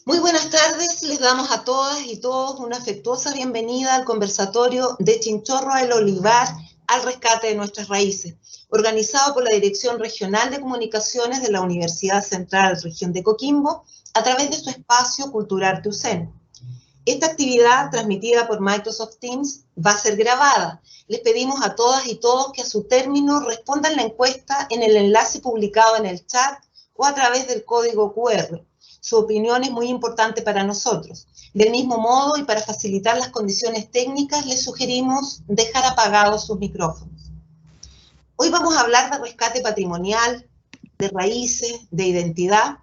Muy buenas tardes, les damos a todas y todos una afectuosa bienvenida al conversatorio de Chinchorro al Olivar al rescate de nuestras raíces, organizado por la Dirección Regional de Comunicaciones de la Universidad Central Región de Coquimbo a través de su espacio Cultural Teusen. Esta actividad, transmitida por Microsoft Teams, va a ser grabada. Les pedimos a todas y todos que a su término respondan la encuesta en el enlace publicado en el chat o a través del código QR. Su opinión es muy importante para nosotros. Del mismo modo, y para facilitar las condiciones técnicas, les sugerimos dejar apagados sus micrófonos. Hoy vamos a hablar de rescate patrimonial, de raíces, de identidad.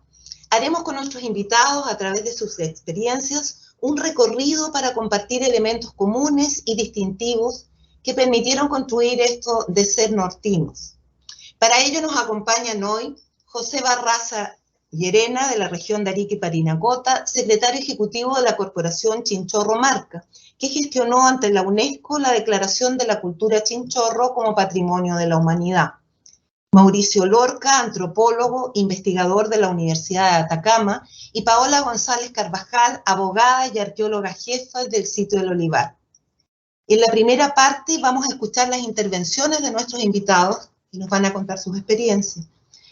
Haremos con nuestros invitados, a través de sus experiencias, un recorrido para compartir elementos comunes y distintivos que permitieron construir esto de ser nortinos. Para ello nos acompañan hoy José Barraza Llerena, de la región de Arica y Parinacota, secretario ejecutivo de la Corporación Chinchorro Marca, que gestionó ante la UNESCO la declaración de la cultura chinchorro como Patrimonio de la Humanidad. Mauricio Lorca, antropólogo, investigador de la Universidad de Atacama, y Paola González Carvajal, abogada y arqueóloga jefa del sitio del Olivar. En la primera parte vamos a escuchar las intervenciones de nuestros invitados que nos van a contar sus experiencias.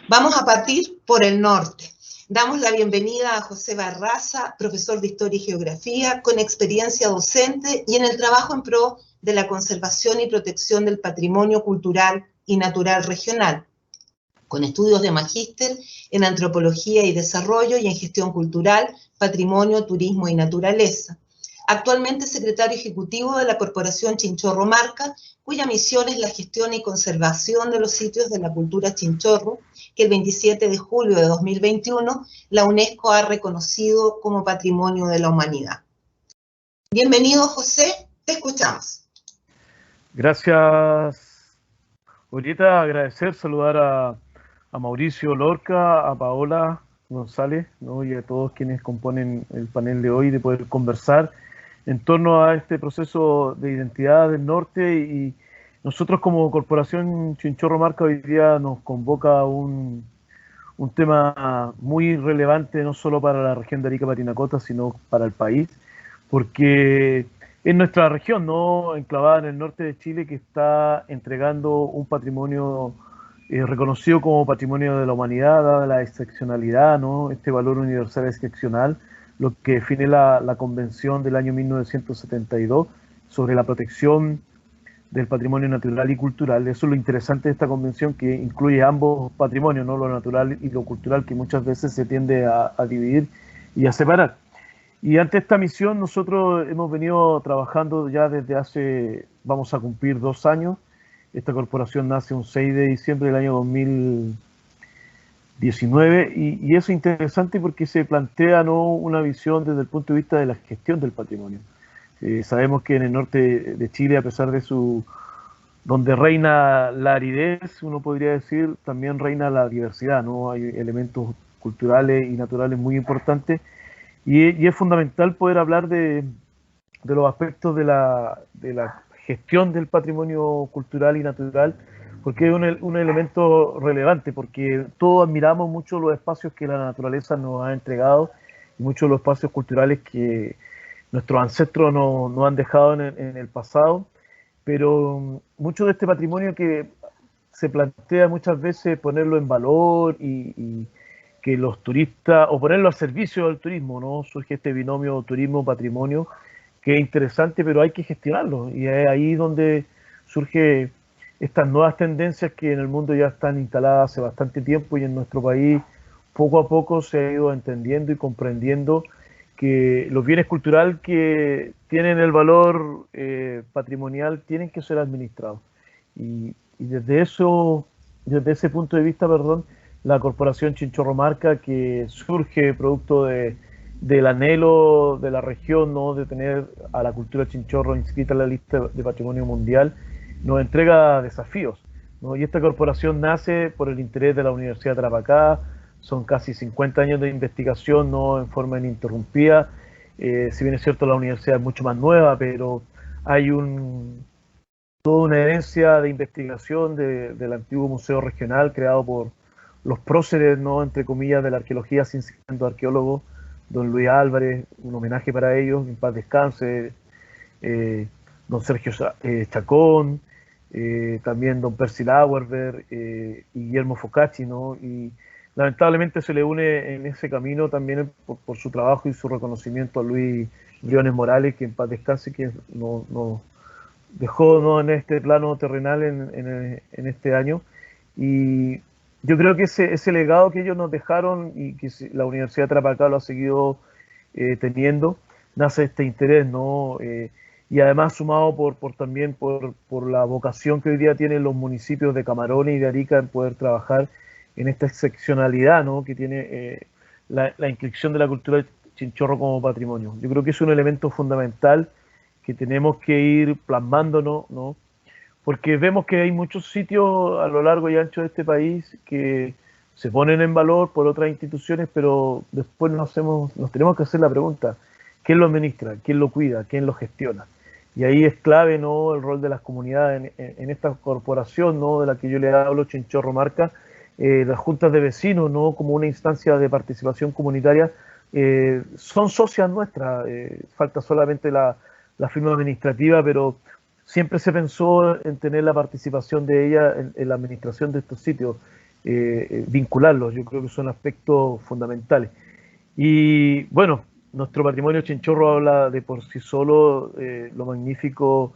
Vamos a partir por el norte. Damos la bienvenida a José Barraza, profesor de Historia y Geografía, con experiencia docente y en el trabajo en pro de la conservación y protección del patrimonio cultural y natural regional, con estudios de magíster en Antropología y Desarrollo y en Gestión Cultural, Patrimonio, Turismo y Naturaleza. Actualmente secretario ejecutivo de la Corporación Chinchorro Marca, cuya misión es la gestión y conservación de los sitios de la cultura chinchorro, que el 27 de julio de 2021 la UNESCO ha reconocido como Patrimonio de la Humanidad. Bienvenido, José, te escuchamos. Gracias, Julieta. Agradecer, saludar a Mauricio Lorca, a Paola González, ¿no? Y a todos quienes componen el panel de hoy, de poder conversar en torno a este proceso de identidad del norte. Y nosotros como Corporación Chinchorro Marca hoy día nos convoca un tema muy relevante, no solo para la región de Arica Parinacota, sino para el país, porque es nuestra región, ¿no?, enclavada en el norte de Chile, que está entregando un patrimonio reconocido como Patrimonio de la Humanidad, dada la excepcionalidad, ¿no?, este valor universal excepcional, lo que define la Convención del año 1972 sobre la protección del patrimonio natural y cultural. Eso es lo interesante de esta convención, que incluye ambos patrimonios, ¿no?, lo natural y lo cultural, que muchas veces se tiende a dividir y a separar. Y ante esta misión nosotros hemos venido trabajando ya desde hace, vamos a cumplir 2 años. Esta corporación nace un 6 de diciembre del año 2019 y eso es interesante porque se plantea, ¿no?, una visión desde el punto de vista de la gestión del patrimonio. Sabemos que en el norte de Chile, a pesar de donde reina la aridez, uno podría decir, también reina la diversidad, ¿no? Hay elementos culturales y naturales muy importantes. Y es fundamental poder hablar de los aspectos de la gestión del patrimonio cultural y natural, porque es un elemento relevante, porque todos admiramos mucho los espacios que la naturaleza nos ha entregado y muchos de los espacios culturales que nuestros ancestros nos han dejado en el pasado, pero mucho de este patrimonio que se plantea muchas veces ponerlo en valor y que los turistas, o ponerlo al servicio del turismo, ¿no? Surge este binomio turismo-patrimonio, que es interesante, pero hay que gestionarlo. Y es ahí donde surge estas nuevas tendencias que en el mundo ya están instaladas hace bastante tiempo, y en nuestro país poco a poco se ha ido entendiendo y comprendiendo que los bienes culturales que tienen el valor patrimonial tienen que ser administrados. Y desde ese punto de vista, perdón, la Corporación Chinchorro Marca, que surge producto del anhelo de la región, ¿no?, de tener a la cultura chinchorro inscrita en la lista de patrimonio mundial, nos entrega desafíos, ¿no? Y esta corporación nace por el interés de la Universidad de Tarapacá. Son casi 50 años de investigación, ¿no?, en forma ininterrumpida. Si bien es cierto, la universidad es mucho más nueva, pero hay toda una herencia de investigación del antiguo museo regional creado por los próceres, ¿no?, entre comillas, de la arqueología, sin siendo arqueólogos, don Luis Álvarez, un homenaje para ellos, en paz descanse, don Sergio Chacón, también don Percy Lauerberg y Guillermo Focacci, ¿no? Y lamentablemente se le une en ese camino también por su trabajo y su reconocimiento a Luis Briones Morales, que en paz descanse, que nos dejó, ¿no?, en este plano terrenal en este año. Y yo creo que ese legado que ellos nos dejaron y que la Universidad de Tarapacá lo ha seguido teniendo, nace este interés, ¿no? Y además sumado también por la vocación que hoy día tienen los municipios de Camarones y de Arica en poder trabajar en esta excepcionalidad, ¿no?, que tiene la inscripción de la cultura de Chinchorro como patrimonio. Yo creo que es un elemento fundamental que tenemos que ir plasmándonos, ¿no? Porque vemos que hay muchos sitios a lo largo y ancho de este país que se ponen en valor por otras instituciones, pero después nos tenemos que hacer la pregunta: ¿quién lo administra? ¿Quién lo cuida? ¿Quién lo gestiona? Y ahí es clave, ¿no?, el rol de las comunidades en esta corporación, ¿no?, de la que yo le hablo, Chinchorro Marca, las juntas de vecinos, ¿no?, como una instancia de participación comunitaria, son socias nuestras, falta solamente la firma administrativa, pero siempre se pensó en tener la participación de ella en la administración de estos sitios, vincularlos. Yo creo que son aspectos fundamentales. Y bueno, nuestro patrimonio Chinchorro habla de por sí solo lo magnífico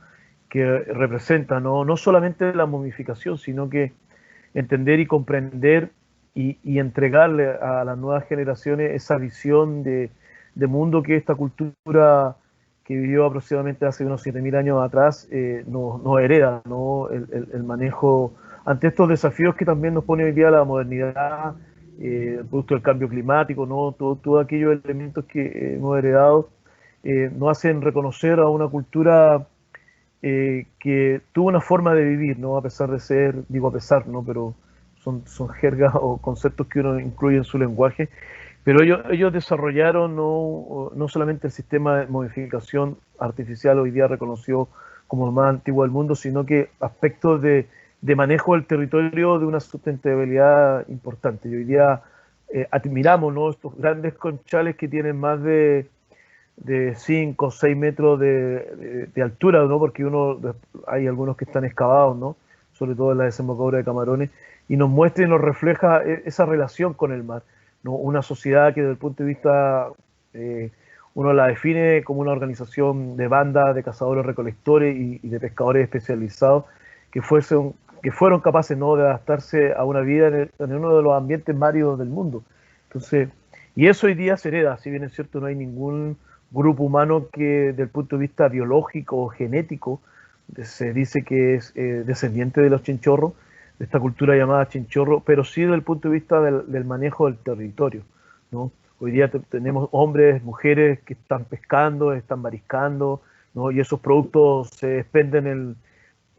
que representa, ¿no? No solamente la momificación, sino que entender y comprender y entregarle a las nuevas generaciones esa visión de mundo que esta cultura que vivió aproximadamente hace unos 7.000 años atrás nos hereda, ¿no? El manejo ante estos desafíos que también nos pone hoy día la modernidad, el producto del cambio climático, ¿no? Todos aquellos elementos que hemos heredado nos hacen reconocer a una cultura que tuvo una forma de vivir, ¿no? A pesar de ser, digo a pesar, ¿no?, pero son jergas o conceptos que uno incluye en su lenguaje, pero ellos desarrollaron no solamente el sistema de modificación artificial hoy día reconocido como el más antiguo del mundo, sino que aspectos de manejo del territorio de una sustentabilidad importante. Y hoy día admiramos, ¿no?, estos grandes conchales que tienen más de 5 o 6 metros de altura, ¿no?, porque hay algunos que están excavados, ¿no?, sobre todo en la desembocadura de Camarones, y nos muestra y nos refleja esa relación con el mar, ¿no? Una sociedad que desde el punto de vista, uno la define como una organización de bandas de cazadores recolectores y de pescadores especializados que fueron capaces, ¿no?, de adaptarse a una vida en uno de los ambientes más áridos del mundo. Entonces, y eso hoy día se hereda, si bien es cierto, no hay ningún grupo humano que desde el punto de vista biológico o genético se dice que es descendiente de los chinchorros, de esta cultura llamada chinchorro, pero sí desde el punto de vista del manejo del territorio, ¿no? Hoy día tenemos hombres, mujeres que están pescando, están mariscando, ¿no?, y esos productos se expenden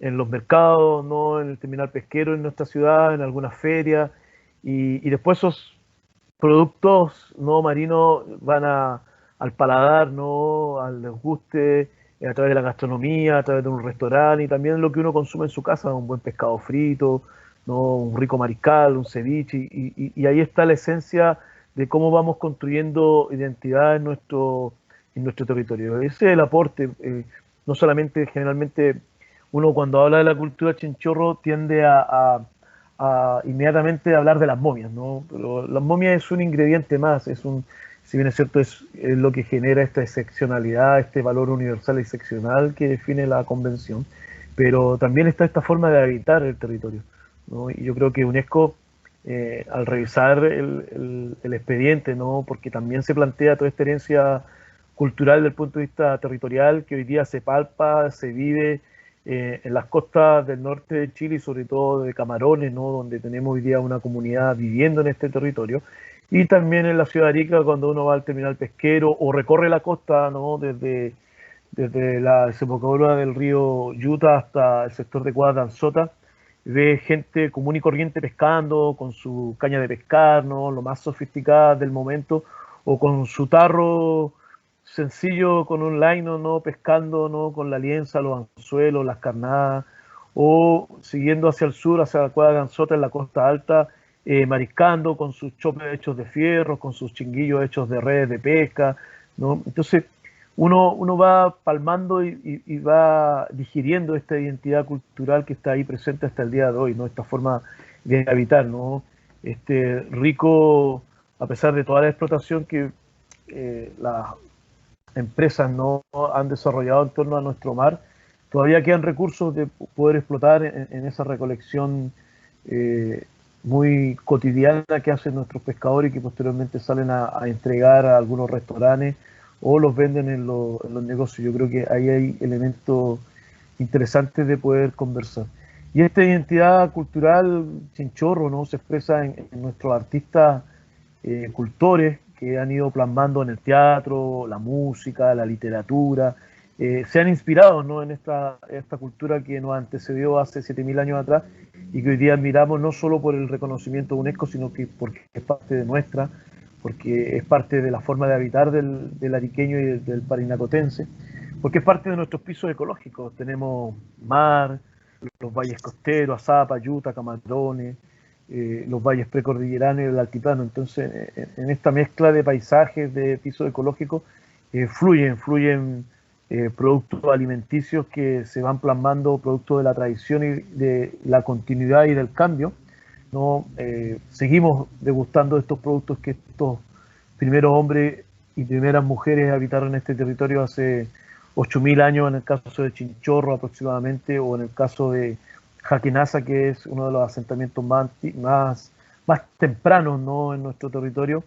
en los mercados, ¿no?, en el terminal pesquero en nuestra ciudad, en algunas ferias, y después esos productos no marinos van al paladar, ¿no?, al desguste, a través de la gastronomía, a través de un restaurante, y también lo que uno consume en su casa, un buen pescado frito, ¿no?, un rico mariscal, un ceviche, y ahí está la esencia de cómo vamos construyendo identidad en nuestro territorio. Ese es el aporte, no solamente generalmente uno cuando habla de la cultura chinchorro tiende a inmediatamente hablar de las momias, ¿no? Pero las momias es un ingrediente más, si bien es cierto, es lo que genera esta excepcionalidad, este valor universal y excepcional que define la convención, pero también está esta forma de habitar el territorio, ¿no? Y yo creo que UNESCO, al revisar el expediente, ¿no?, porque también se plantea toda esta herencia cultural desde el punto de vista territorial que hoy día se palpa, se vive en las costas del norte de Chile y sobre todo de Camarones, ¿no?, donde tenemos hoy día una comunidad viviendo en este territorio, y también en la ciudad de Arica cuando uno va al terminal pesquero o recorre la costa, ¿no?, desde la desembocadura del río Yuta hasta el sector de Cuadra-Danzota, ve gente común y corriente pescando con su caña de pescar, ¿no?, lo más sofisticada del momento, o con su tarro sencillo, con un laino, ¿no?, pescando, ¿no?, con la lienza, los anzuelos, las carnadas, o siguiendo hacia el sur, hacia la Cuadra Danzota en la costa alta, mariscando, con sus chopes hechos de fierro, con sus chinguillos hechos de redes de pesca, ¿no? Entonces, uno va palmando y va digiriendo esta identidad cultural que está ahí presente hasta el día de hoy, ¿no? Esta forma de habitar, ¿no? Este rico, a pesar de toda la explotación que las empresas no han desarrollado en torno a nuestro mar, todavía quedan recursos de poder explotar en esa recolección muy cotidiana que hacen nuestros pescadores y que posteriormente salen a entregar a algunos restaurantes o los venden en los negocios. Yo creo que ahí hay elementos interesantes de poder conversar. Y esta identidad cultural chinchorro, ¿no? Se expresa en nuestros artistas cultores que han ido plasmando en el teatro, la música, la literatura, se han inspirado, ¿no? En esta cultura que nos antecedió hace 7.000 años atrás y que hoy día admiramos no solo por el reconocimiento de UNESCO, sino que porque es parte de nuestra, porque es parte de la forma de habitar del ariqueño y del parinacotense, porque es parte de nuestros pisos ecológicos. Tenemos mar, los valles costeros, Azapa, Yuta, Camarones, los valles precordilleranos y el altiplano. Entonces, en esta mezcla de paisajes, de pisos ecológicos, fluyen productos alimenticios que se van plasmando, productos de la tradición y de la continuidad y del cambio, ¿no? Seguimos degustando estos productos que estos primeros hombres y primeras mujeres habitaron este territorio hace 8.000 años, en el caso de Chinchorro aproximadamente, o en el caso de Jaquenaza, que es uno de los asentamientos más tempranos, ¿no? En nuestro territorio.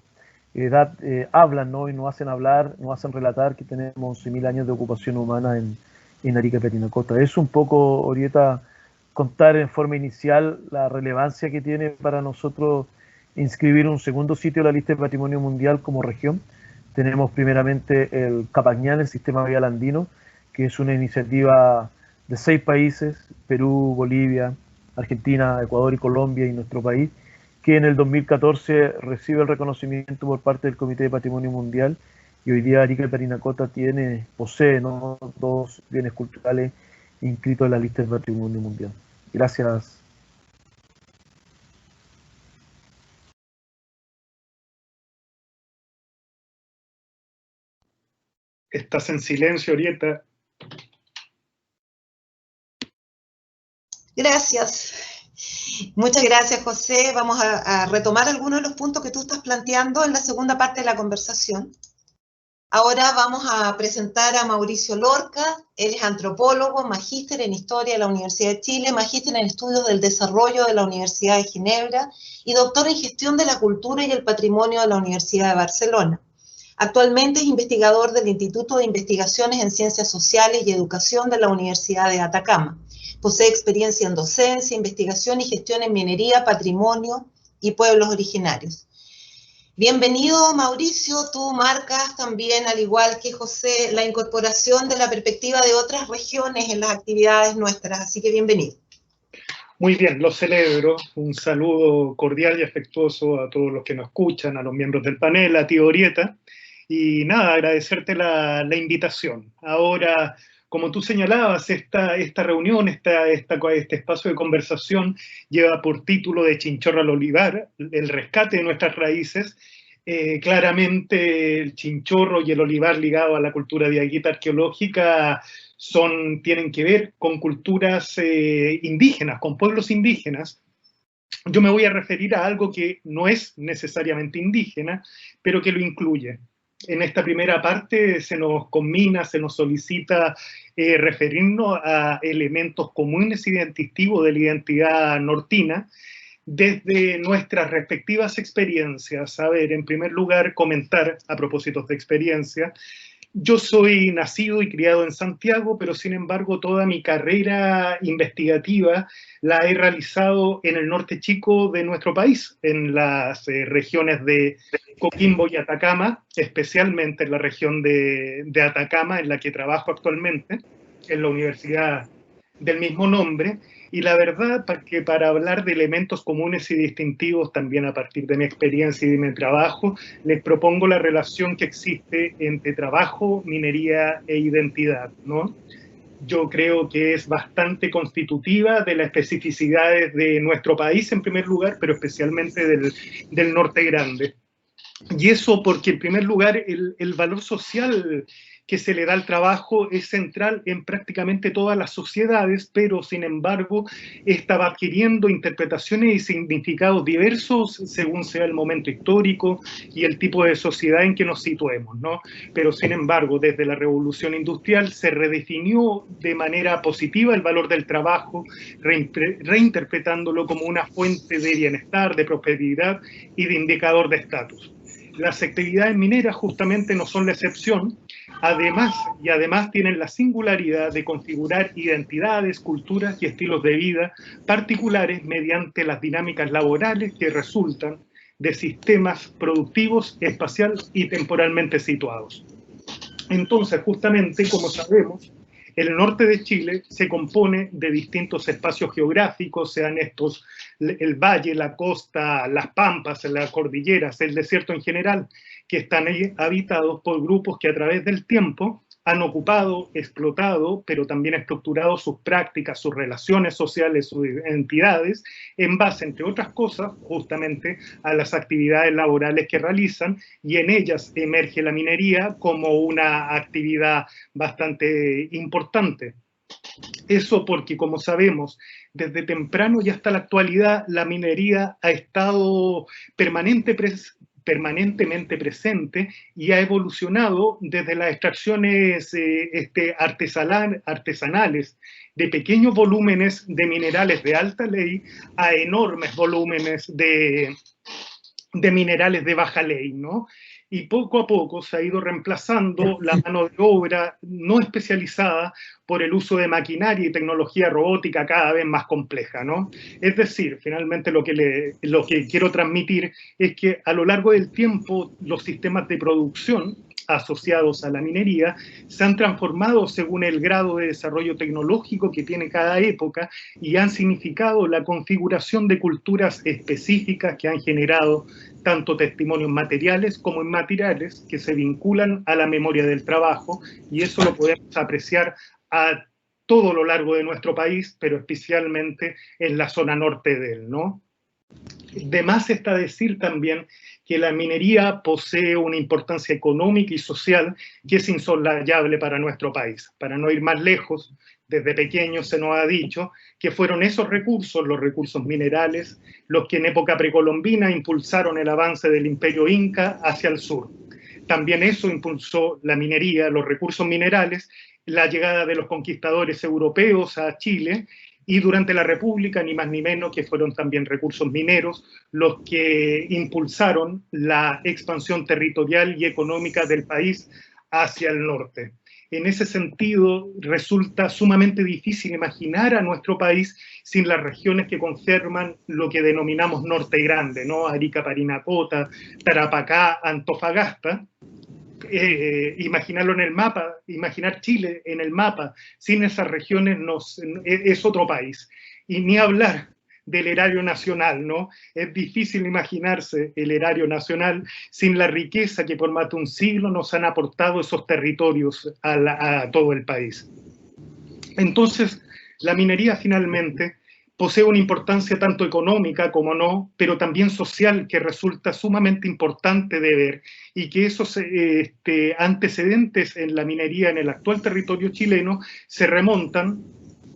Hablan, ¿no? Y nos hacen hablar, nos hacen relatar que tenemos 11.000 años de ocupación humana en Arica y Parinacota. Es un poco, Orieta, contar en forma inicial la relevancia que tiene para nosotros inscribir un segundo sitio en la lista de Patrimonio Mundial como región. Tenemos primeramente el Capañán, el Sistema Vial Andino, que es una iniciativa de 6 países, Perú, Bolivia, Argentina, Ecuador y Colombia y nuestro país, que en el 2014 recibe el reconocimiento por parte del Comité de Patrimonio Mundial y hoy día Arica y Parinacota posee, ¿no? 2 bienes culturales inscritos en la lista del Patrimonio Mundial. Gracias. Estás en silencio, Orieta. Gracias. Muchas gracias, José. Vamos a retomar algunos de los puntos que tú estás planteando en la segunda parte de la conversación. Ahora vamos a presentar a Mauricio Lorca. Él es antropólogo, magíster en Historia de la Universidad de Chile, magíster en Estudios del Desarrollo de la Universidad de Ginebra y doctor en Gestión de la Cultura y el Patrimonio de la Universidad de Barcelona. Actualmente es investigador del Instituto de Investigaciones en Ciencias Sociales y Educación de la Universidad de Atacama. Posee experiencia en docencia, investigación y gestión en minería, patrimonio y pueblos originarios. Bienvenido, Mauricio. Tú marcas también, al igual que José, la incorporación de la perspectiva de otras regiones en las actividades nuestras, así que bienvenido. Muy bien, lo celebro. Un saludo cordial y afectuoso a todos los que nos escuchan, a los miembros del panel, a ti, Orieta. Y nada, agradecerte la invitación. Ahora, como tú señalabas, esta reunión, este espacio de conversación lleva por título de Chinchorro al Olivar, el rescate de nuestras raíces. Claramente el chinchorro y el olivar ligado a la cultura diaguita arqueológica tienen que ver con culturas indígenas, con pueblos indígenas. Yo me voy a referir a algo que no es necesariamente indígena, pero que lo incluye. En esta primera parte se nos conmina, se nos solicita referirnos a elementos comunes y distintivos de la identidad nortina desde nuestras respectivas experiencias. A ver, en primer lugar, comentar a propósito de experiencia. Yo soy nacido y criado en Santiago, pero sin embargo toda mi carrera investigativa la he realizado en el norte chico de nuestro país, en las regiones de Coquimbo y Atacama, especialmente en la región de Atacama, en la que trabajo actualmente, en la universidad del mismo nombre. Y la verdad, que para hablar de elementos comunes y distintivos, también a partir de mi experiencia y de mi trabajo, les propongo la relación que existe entre trabajo, minería e identidad, ¿no? yo creo que es bastante constitutiva de las especificidades de nuestro país en primer lugar, pero especialmente del Norte Grande. Y eso porque en primer lugar el valor social que se le da al trabajo es central en prácticamente todas las sociedades, pero sin embargo esta va adquiriendo interpretaciones y significados diversos según sea el momento histórico y el tipo de sociedad en que nos situemos, ¿no? Pero sin embargo, desde la Revolución Industrial se redefinió de manera positiva el valor del trabajo, reinterpretándolo como una fuente de bienestar, de prosperidad y de indicador de estatus. Las actividades mineras justamente no son la excepción, además tienen la singularidad de configurar identidades, culturas y estilos de vida particulares mediante las dinámicas laborales que resultan de sistemas productivos, espacial y temporalmente situados. Entonces, justamente, como sabemos, el norte de Chile se compone de distintos espacios geográficos, sean estos el valle, la costa, las pampas, las cordilleras, el desierto en general, que están habitados por grupos que a través del tiempo han ocupado, explotado, pero también estructurado sus prácticas, sus relaciones sociales, sus entidades, en base, entre otras cosas, justamente a las actividades laborales que realizan, y en ellas emerge la minería como una actividad bastante importante. Eso porque, como sabemos, desde temprano y hasta la actualidad, la minería ha estado permanentemente presente y ha evolucionado desde las extracciones artesanales de pequeños volúmenes de minerales de alta ley a enormes volúmenes de minerales de baja ley, ¿no? Y poco a poco se ha ido reemplazando la mano de obra no especializada por el uso de maquinaria y tecnología robótica cada vez más compleja, ¿no? Es decir, finalmente lo que quiero transmitir es que a lo largo del tiempo los sistemas de producción asociados a la minería se han transformado según el grado de desarrollo tecnológico que tiene cada época y han significado la configuración de culturas específicas que han generado tanto testimonios materiales como inmateriales que se vinculan a la memoria del trabajo, y eso lo podemos apreciar a todo lo largo de nuestro país, pero especialmente en la zona norte de él, ¿no? De más está decir también que la minería posee una importancia económica y social que es insoslayable para nuestro país. Para no ir más lejos, desde pequeño se nos ha dicho que fueron esos recursos, los recursos minerales, los que en época precolombina impulsaron el avance del imperio inca hacia el sur. También eso impulsó la minería, los recursos minerales, la llegada de los conquistadores europeos a Chile, y durante la República, ni más ni menos, que fueron también recursos mineros los que impulsaron la expansión territorial y económica del país hacia el norte. En ese sentido, resulta sumamente difícil imaginar a nuestro país sin las regiones que conforman lo que denominamos Norte Grande, ¿no? Arica, Parinacota, Tarapacá, Antofagasta. Imaginarlo en el mapa, imaginar Chile en el mapa, sin esas regiones es otro país. Y ni hablar del erario nacional, ¿no? Es difícil imaginarse el erario nacional sin la riqueza que por más de un siglo nos han aportado esos territorios a todo el país. Entonces, la minería finalmente posee una importancia tanto económica como no, pero también social, que resulta sumamente importante de ver, y que esos antecedentes en la minería en el actual territorio chileno se remontan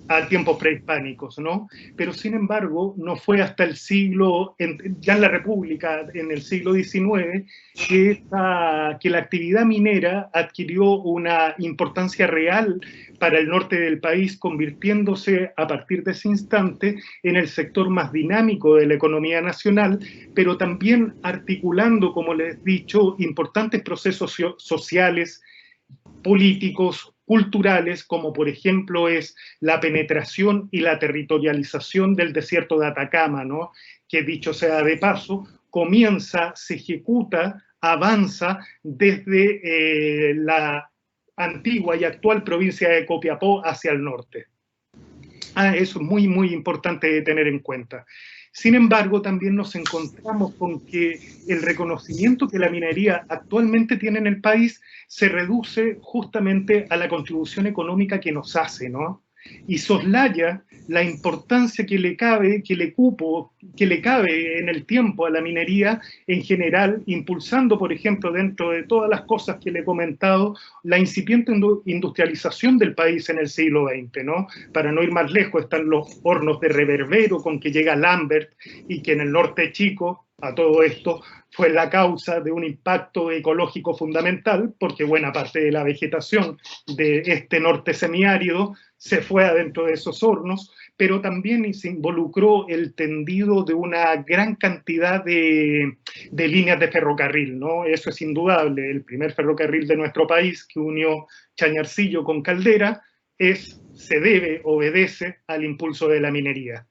a tiempos prehispánicos, ¿no? Pero sin embargo, no fue hasta el siglo, ya en la República, en el siglo XIX, que la actividad minera adquirió una importancia real para el norte del país, convirtiéndose a partir de ese instante en el sector más dinámico de la economía nacional, pero también articulando, como les he dicho, importantes procesos sociales, políticos, culturales, como por ejemplo es la penetración y la territorialización del desierto de Atacama, ¿no? Que dicho sea de paso, comienza, se ejecuta, avanza desde la antigua y actual provincia de Copiapó hacia el norte. Eso es muy, muy importante de tener en cuenta. Sin embargo, también nos encontramos con que el reconocimiento que la minería actualmente tiene en el país se reduce justamente a la contribución económica que nos hace, ¿no? Y soslaya la importancia que le cabe en el tiempo a la minería en general, impulsando, por ejemplo, dentro de todas las cosas que le he comentado, la incipiente industrialización del país en el siglo XX, ¿no? Para no ir más lejos, están los hornos de reverbero con que llega Lambert y que en el norte chico, a todo esto, fue la causa de un impacto ecológico fundamental, porque buena parte de la vegetación de este norte semiárido se fue adentro de esos hornos, pero también se involucró el tendido de una gran cantidad de líneas de ferrocarril, ¿no? Eso es indudable. El primer ferrocarril de nuestro país que unió Chañarcillo con Caldera obedece al impulso de la minería.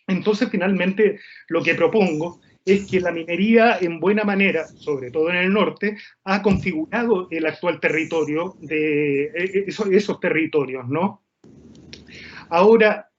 Entonces, finalmente, lo que propongo es que la minería, en buena manera, sobre todo en el norte, ha configurado el actual territorio de esos territorios, ¿no? Ahora,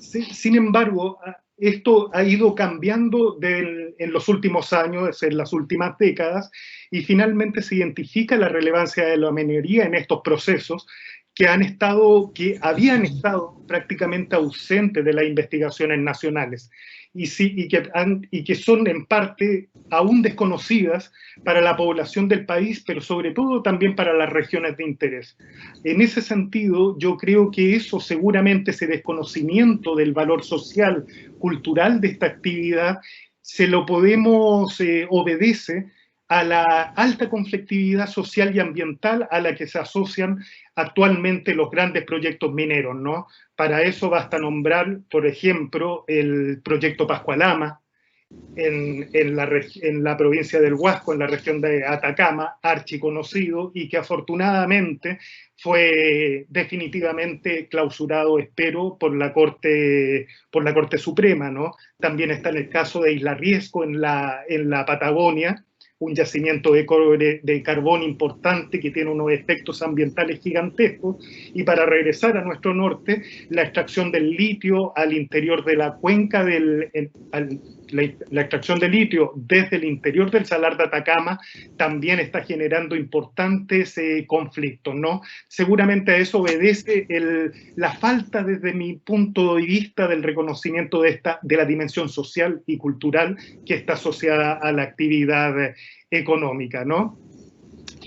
sin embargo, esto ha ido cambiando en los últimos años, en las últimas décadas, y finalmente se identifica la relevancia de la minería en estos procesos que habían estado prácticamente ausentes de las investigaciones nacionales y que son en parte aún desconocidas para la población del país, pero sobre todo también para las regiones de interés. En ese sentido, yo creo que eso seguramente, ese desconocimiento del valor social, cultural de esta actividad, obedece a la alta conflictividad social y ambiental a la que se asocian actualmente los grandes proyectos mineros, ¿no? Para eso basta nombrar, por ejemplo, el proyecto Pascualama en la provincia del Huasco, en la región de Atacama, archiconocido, y que afortunadamente fue definitivamente clausurado, espero, por la Corte Suprema, ¿no? También está en el caso de Isla Riesco, en la Patagonia, un yacimiento de carbón importante que tiene unos efectos ambientales gigantescos. Y para regresar a nuestro norte, la extracción del litio al interior de la cuenca la extracción de litio desde el interior del Salar de Atacama también está generando importantes conflictos, ¿no? Seguramente a eso obedece la falta, desde mi punto de vista, del reconocimiento de la dimensión social y cultural que está asociada a la actividad económica, ¿no?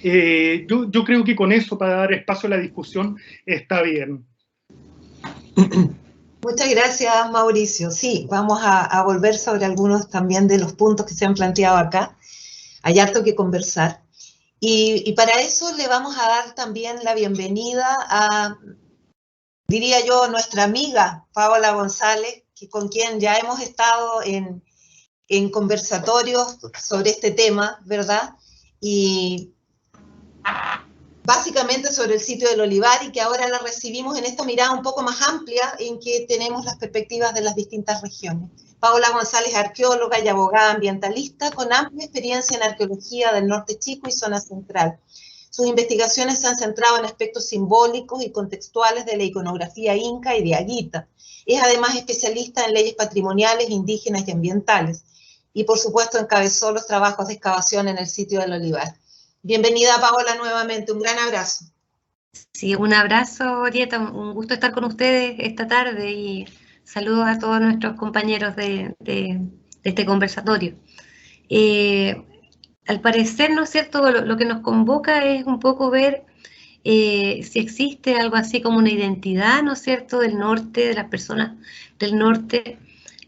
Yo creo que con eso, para dar espacio a la discusión, está bien. Muchas gracias, Mauricio. Sí, vamos a volver sobre algunos también de los puntos que se han planteado acá. Hay harto que conversar. Y para eso le vamos a dar también la bienvenida a, diría yo, nuestra amiga Paola González, con quien ya hemos estado en conversatorios sobre este tema, ¿verdad? Y básicamente sobre el sitio del olivar, y que ahora la recibimos en esta mirada un poco más amplia en que tenemos las perspectivas de las distintas regiones. Paola González, arqueóloga y abogada ambientalista con amplia experiencia en arqueología del norte chico y zona central. Sus investigaciones se han centrado en aspectos simbólicos y contextuales de la iconografía inca y diaguita. Es además especialista en leyes patrimoniales, indígenas y ambientales. Y por supuesto encabezó los trabajos de excavación en el sitio del olivar. Bienvenida, Paola, nuevamente. Un gran abrazo. Sí, un abrazo, Orieta. Un gusto estar con ustedes esta tarde y saludos a todos nuestros compañeros de este conversatorio. Al parecer, ¿no es cierto?, lo que nos convoca es un poco ver si existe algo así como una identidad, ¿no es cierto?, del norte, de las personas del norte.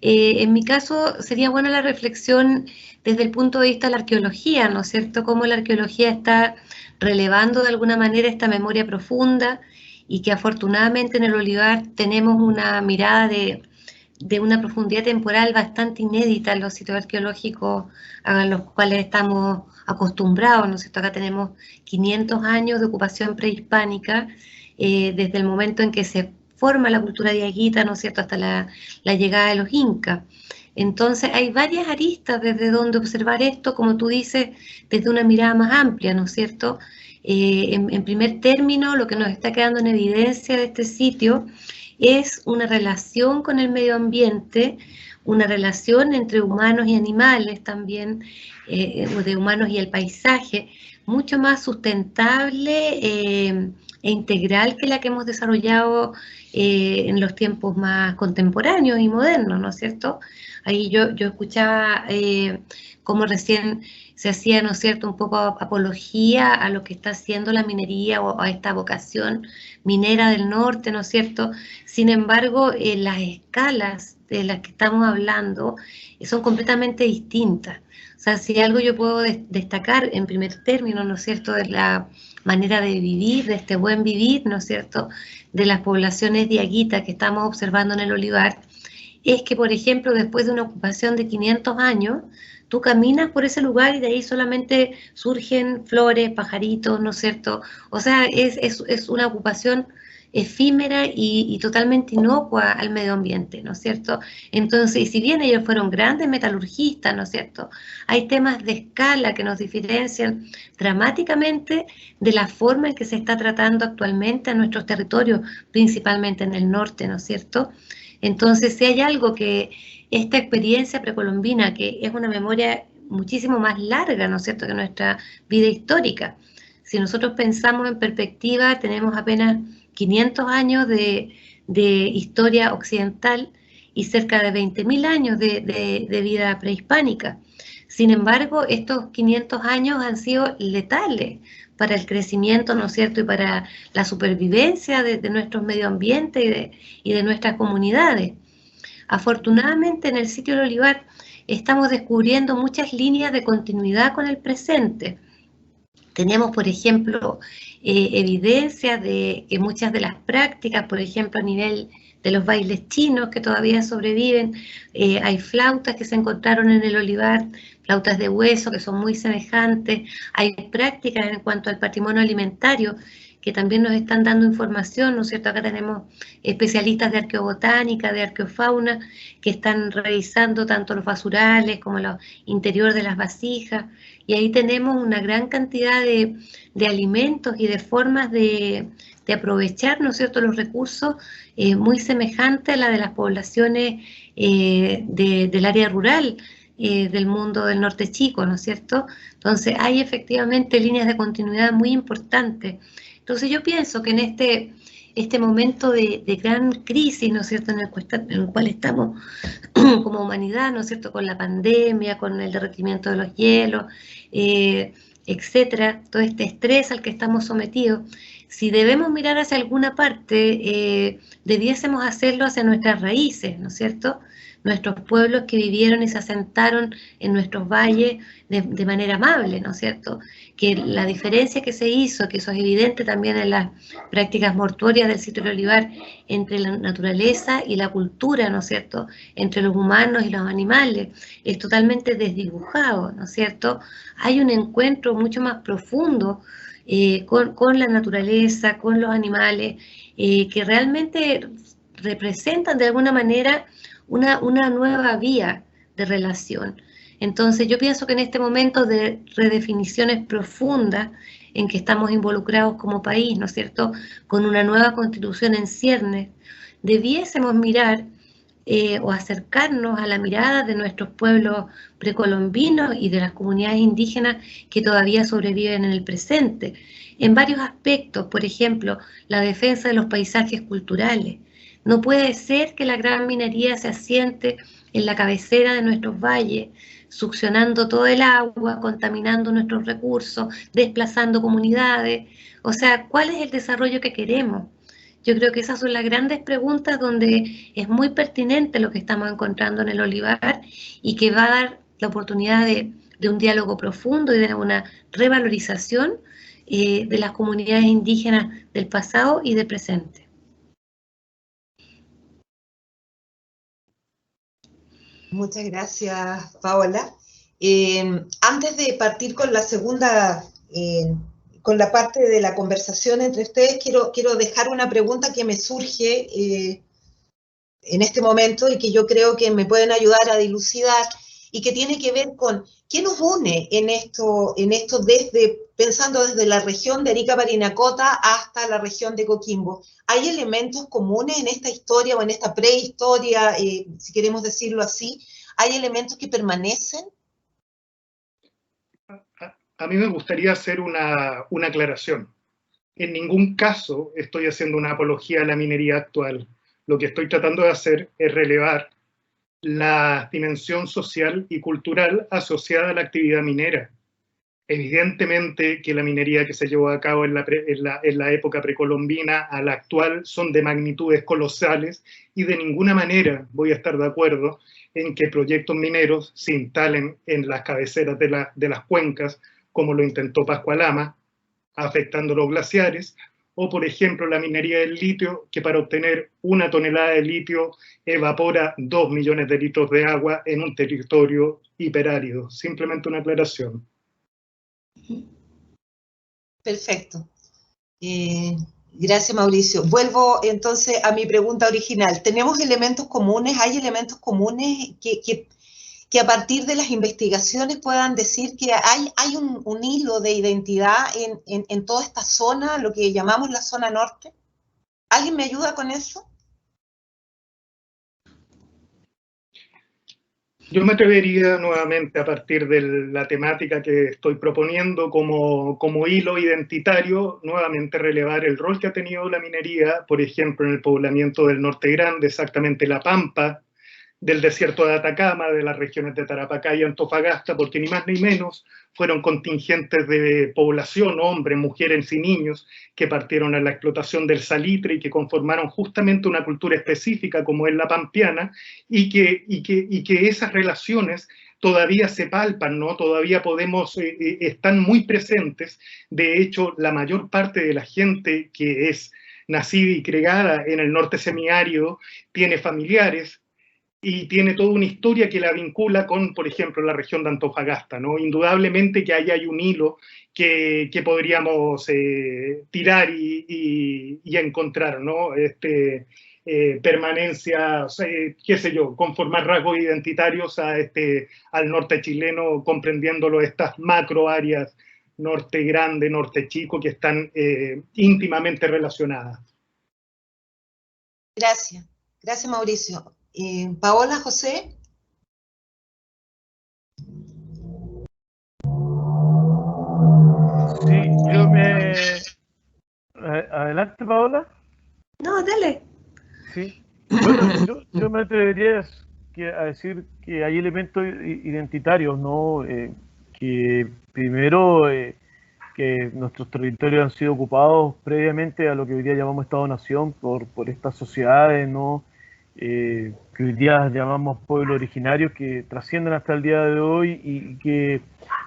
En mi caso, sería buena la reflexión desde el punto de vista de la arqueología, ¿no es cierto?, cómo la arqueología está relevando de alguna manera esta memoria profunda y que afortunadamente en el olivar tenemos una mirada de una profundidad temporal bastante inédita en los sitios arqueológicos a los cuales estamos acostumbrados, ¿no es cierto? Acá tenemos 500 años de ocupación prehispánica, desde el momento en que se forma la cultura diaguita, ¿no es cierto?, hasta la llegada de los incas. Entonces hay varias aristas desde donde observar esto, como tú dices, desde una mirada más amplia, ¿no es cierto? En primer término, lo que nos está quedando en evidencia de este sitio es una relación con el medio ambiente, una relación entre humanos y animales también, de humanos y el paisaje, mucho más sustentable e integral que la que hemos desarrollado en los tiempos más contemporáneos y modernos, ¿no es cierto? Ahí yo escuchaba cómo recién se hacía, ¿no es cierto?, un poco apología a lo que está haciendo la minería o a esta vocación minera del norte, ¿no es cierto? Sin embargo, las escalas de las que estamos hablando son completamente distintas. O sea, si algo yo puedo destacar en primer término, ¿no es cierto?, de la manera de vivir, de este buen vivir, ¿no es cierto?, de las poblaciones diaguitas que estamos observando en el olivar, es que, por ejemplo, después de una ocupación de 500 años, tú caminas por ese lugar y de ahí solamente surgen flores, pajaritos, ¿no es cierto? O sea, es una ocupación efímera y totalmente inocua al medio ambiente, ¿no es cierto? Entonces, si bien ellos fueron grandes metalurgistas, ¿no es cierto?, hay temas de escala que nos diferencian dramáticamente de la forma en que se está tratando actualmente a nuestros territorios, principalmente en el norte, ¿no es cierto? Entonces, si hay algo que esta experiencia precolombina, que es una memoria muchísimo más larga, ¿no es cierto?, que nuestra vida histórica. Si nosotros pensamos en perspectiva, tenemos apenas 500 años de historia occidental y cerca de 20.000 años de vida prehispánica. Sin embargo, estos 500 años han sido letales para el crecimiento, ¿no es cierto?, y para la supervivencia de nuestros medio ambiente y de nuestras comunidades. Afortunadamente, en el sitio del olivar estamos descubriendo muchas líneas de continuidad con el presente. Tenemos, por ejemplo, evidencias de que muchas de las prácticas, por ejemplo, a nivel de los bailes chinos que todavía sobreviven, hay flautas que se encontraron en el olivar, flautas de hueso que son muy semejantes, hay prácticas en cuanto al patrimonio alimentario que también nos están dando información, ¿no es cierto? Acá tenemos especialistas de arqueobotánica, de arqueofauna, que están revisando tanto los basurales como el interior de las vasijas, y ahí tenemos una gran cantidad de alimentos y de formas de aprovechar, ¿no es cierto?, los recursos muy semejantes a la de las poblaciones del área rural, del mundo del norte chico, ¿no es cierto? Entonces hay efectivamente líneas de continuidad muy importantes. Entonces yo pienso que en este momento de gran crisis, ¿no es cierto?, en el cual estamos como humanidad, ¿no es cierto?, con la pandemia, con el derretimiento de los hielos, etcétera, todo este estrés al que estamos sometidos, si debemos mirar hacia alguna parte, debiésemos hacerlo hacia nuestras raíces, ¿no es cierto?, nuestros pueblos que vivieron y se asentaron en nuestros valles de manera amable, ¿no es cierto? Que la diferencia que se hizo, que eso es evidente también en las prácticas mortuorias del sitio del olivar, entre la naturaleza y la cultura, ¿no es cierto?, entre los humanos y los animales, es totalmente desdibujado, ¿no es cierto? Hay un encuentro mucho más profundo con la naturaleza, con los animales, que realmente representan de alguna manera una nueva vía de relación. Entonces yo pienso que en este momento de redefiniciones profundas en que estamos involucrados como país, ¿no es cierto?, con una nueva constitución en ciernes, debiésemos mirar o acercarnos a la mirada de nuestros pueblos precolombinos y de las comunidades indígenas que todavía sobreviven en el presente, en varios aspectos, por ejemplo, la defensa de los paisajes culturales. No puede ser que la gran minería se asiente en la cabecera de nuestros valles, succionando todo el agua, contaminando nuestros recursos, desplazando comunidades. O sea, ¿cuál es el desarrollo que queremos? Yo creo que esas son las grandes preguntas donde es muy pertinente lo que estamos encontrando en el olivar y que va a dar la oportunidad de un diálogo profundo y de una revalorización de las comunidades indígenas del pasado y del presente. Muchas gracias, Paola. Antes de partir con la segunda, con la parte de la conversación entre ustedes, quiero dejar una pregunta que me surge en este momento y que yo creo que me pueden ayudar a dilucidar, y que tiene que ver con qué nos une en esto pensando desde la región de Arica Parinacota hasta la región de Coquimbo. ¿Hay elementos comunes en esta historia o en esta prehistoria, si queremos decirlo así? ¿Hay elementos que permanecen? A mí me gustaría hacer una aclaración. En ningún caso estoy haciendo una apología a la minería actual. Lo que estoy tratando de hacer es relevar la dimensión social y cultural asociada a la actividad minera. Evidentemente que la minería que se llevó a cabo en la época precolombina a la actual son de magnitudes colosales y de ninguna manera voy a estar de acuerdo en que proyectos mineros se instalen en las cabeceras de las cuencas, como lo intentó Pascualama, afectando los glaciares, o por ejemplo la minería del litio, que para obtener 1 tonelada de litio evapora 2 millones de litros de agua en un territorio hiperárido. Simplemente una aclaración. Perfecto. Gracias, Mauricio. Vuelvo entonces a mi pregunta original. ¿Tenemos elementos comunes? ¿Hay elementos comunes que a partir de las investigaciones puedan decir que hay un hilo de identidad en toda esta zona, lo que llamamos la zona norte? ¿Alguien me ayuda con eso? Yo me atrevería nuevamente, a partir de la temática que estoy proponiendo como hilo identitario, nuevamente relevar el rol que ha tenido la minería, por ejemplo, en el poblamiento del Norte Grande, exactamente La Pampa, del desierto de Atacama, de las regiones de Tarapacá y Antofagasta, porque ni más ni menos fueron contingentes de población, hombres, mujeres y niños, que partieron a la explotación del salitre y que conformaron justamente una cultura específica como es la pampeana, y que esas relaciones todavía se palpan, ¿no? Todavía están muy presentes. De hecho, la mayor parte de la gente que es nacida y criada en el norte semiárido tiene familiares, y tiene toda una historia que la vincula con, por ejemplo, la región de Antofagasta, ¿no? Indudablemente que ahí hay un hilo que podríamos tirar y encontrar, ¿no? Permanencia, qué sé yo, conformar rasgos identitarios al norte chileno, comprendiéndolo estas macro áreas, norte grande, norte chico, que están íntimamente relacionadas. Gracias. Gracias, Mauricio. Paola, José. Sí, Adelante, Paola. No, dale. Sí. Bueno, yo me atrevería a decir que hay elementos identitarios, ¿no? Que primero, que nuestros territorios han sido ocupados previamente a lo que hoy día llamamos Estado-Nación por estas sociedades, ¿no? Que hoy día llamamos pueblos originarios, que trascienden hasta el día de hoy y que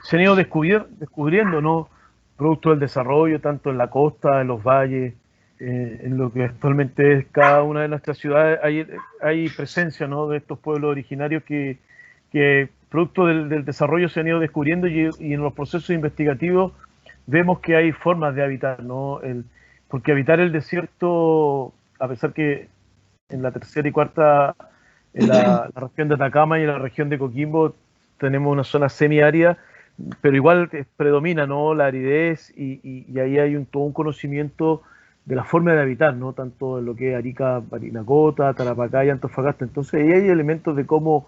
se han ido descubriendo, ¿no? Producto del desarrollo, tanto en la costa, en los valles, en lo que actualmente es cada una de nuestras ciudades, hay presencia, ¿no? De estos pueblos originarios que producto del desarrollo se han ido descubriendo, y en los procesos investigativos vemos que hay formas de habitar, ¿no? Porque habitar el desierto, a pesar que en la tercera y cuarta, en la región de Atacama y en la región de Coquimbo tenemos una zona semiárida, pero igual predomina, ¿no? La aridez, y ahí hay todo un conocimiento de la forma de habitar, ¿no? Tanto en lo que es Arica, Parinacota, Tarapacá y Antofagasta. Entonces ahí hay elementos de cómo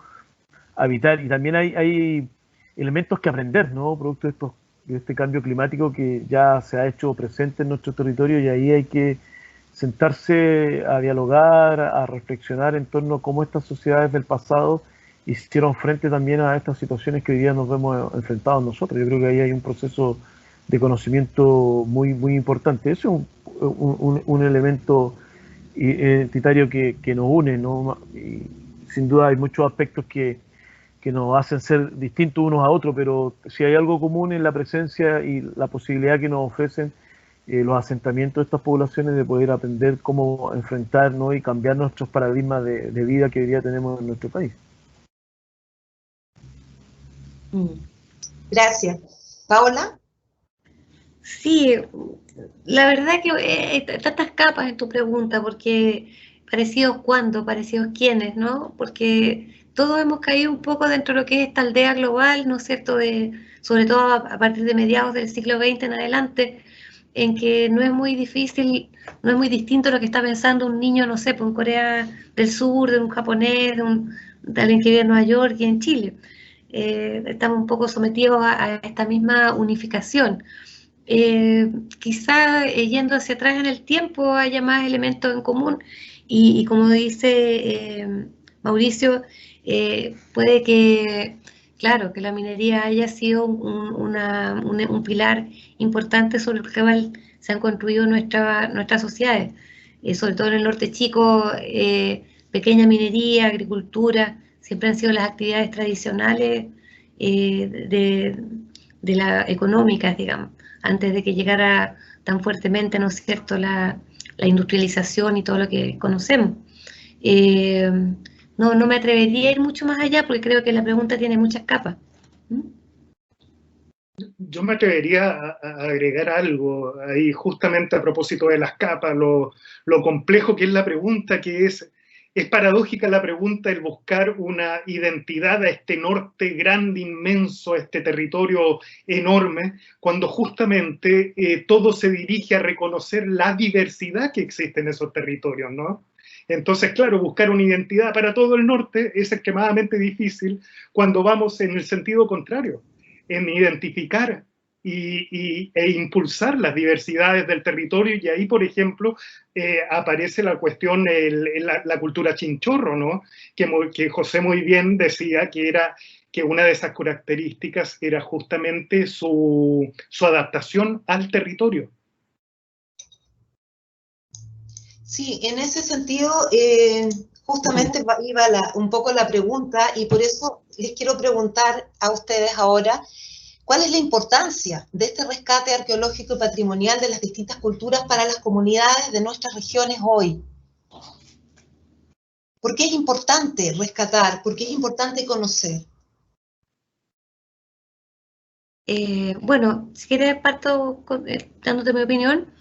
habitar, y también hay elementos que aprender, ¿no? Producto de este cambio climático que ya se ha hecho presente en nuestro territorio, y ahí hay que sentarse a dialogar, a reflexionar en torno a cómo estas sociedades del pasado hicieron frente también a estas situaciones que hoy día nos vemos enfrentados nosotros. Yo creo que ahí hay un proceso de conocimiento muy, muy importante. Eso es un elemento identitario que nos une, ¿no? Y sin duda hay muchos aspectos que nos hacen ser distintos unos a otros, pero si hay algo común en la presencia y la posibilidad que nos ofrecen los asentamientos de estas poblaciones de poder aprender cómo enfrentarnos y cambiar nuestros paradigmas de vida que hoy día tenemos en nuestro país. Gracias. ¿Paola? Sí, la verdad que hay tantas capas en tu pregunta, porque parecidos cuándo, parecidos quiénes, ¿no? Porque todos hemos caído un poco dentro de lo que es esta aldea global, ¿no es cierto?, sobre todo a partir de mediados del siglo XX en adelante, en que no es muy difícil, no es muy distinto lo que está pensando un niño, no sé, pues en Corea del Sur, de un japonés, de alguien que vive en Nueva York y en Chile. Estamos un poco sometidos a esta misma unificación. Quizá yendo hacia atrás en el tiempo haya más elementos en común y como dice Mauricio, puede que, claro, que la minería haya sido un pilar importante sobre el cual se han construido nuestras sociedades, sobre todo en el norte chico, pequeña minería, agricultura, siempre han sido las actividades tradicionales de las económicas, digamos, antes de que llegara tan fuertemente, ¿no es cierto?, la industrialización y todo lo que conocemos. No me atrevería a ir mucho más allá porque creo que la pregunta tiene muchas capas. Yo me atrevería a agregar algo ahí, justamente a propósito de las capas, lo complejo que es la pregunta, que es paradójica la pregunta, el buscar una identidad a este norte grande, inmenso, a este territorio enorme, cuando justamente todo se dirige a reconocer la diversidad que existe en esos territorios, ¿no? Entonces, claro, buscar una identidad para todo el norte es extremadamente difícil cuando vamos en el sentido contrario, en identificar e impulsar las diversidades del territorio, y ahí, por ejemplo, aparece la cuestión, la cultura chinchorro, ¿no? Que José muy bien decía que una de esas características era justamente su adaptación al territorio. Sí, en ese sentido, justamente iba un poco la pregunta, y por eso les quiero preguntar a ustedes ahora, ¿cuál es la importancia de este rescate arqueológico y patrimonial de las distintas culturas para las comunidades de nuestras regiones hoy? ¿Por qué es importante rescatar? ¿Por qué es importante conocer? Bueno, si quieres parto dándote mi opinión.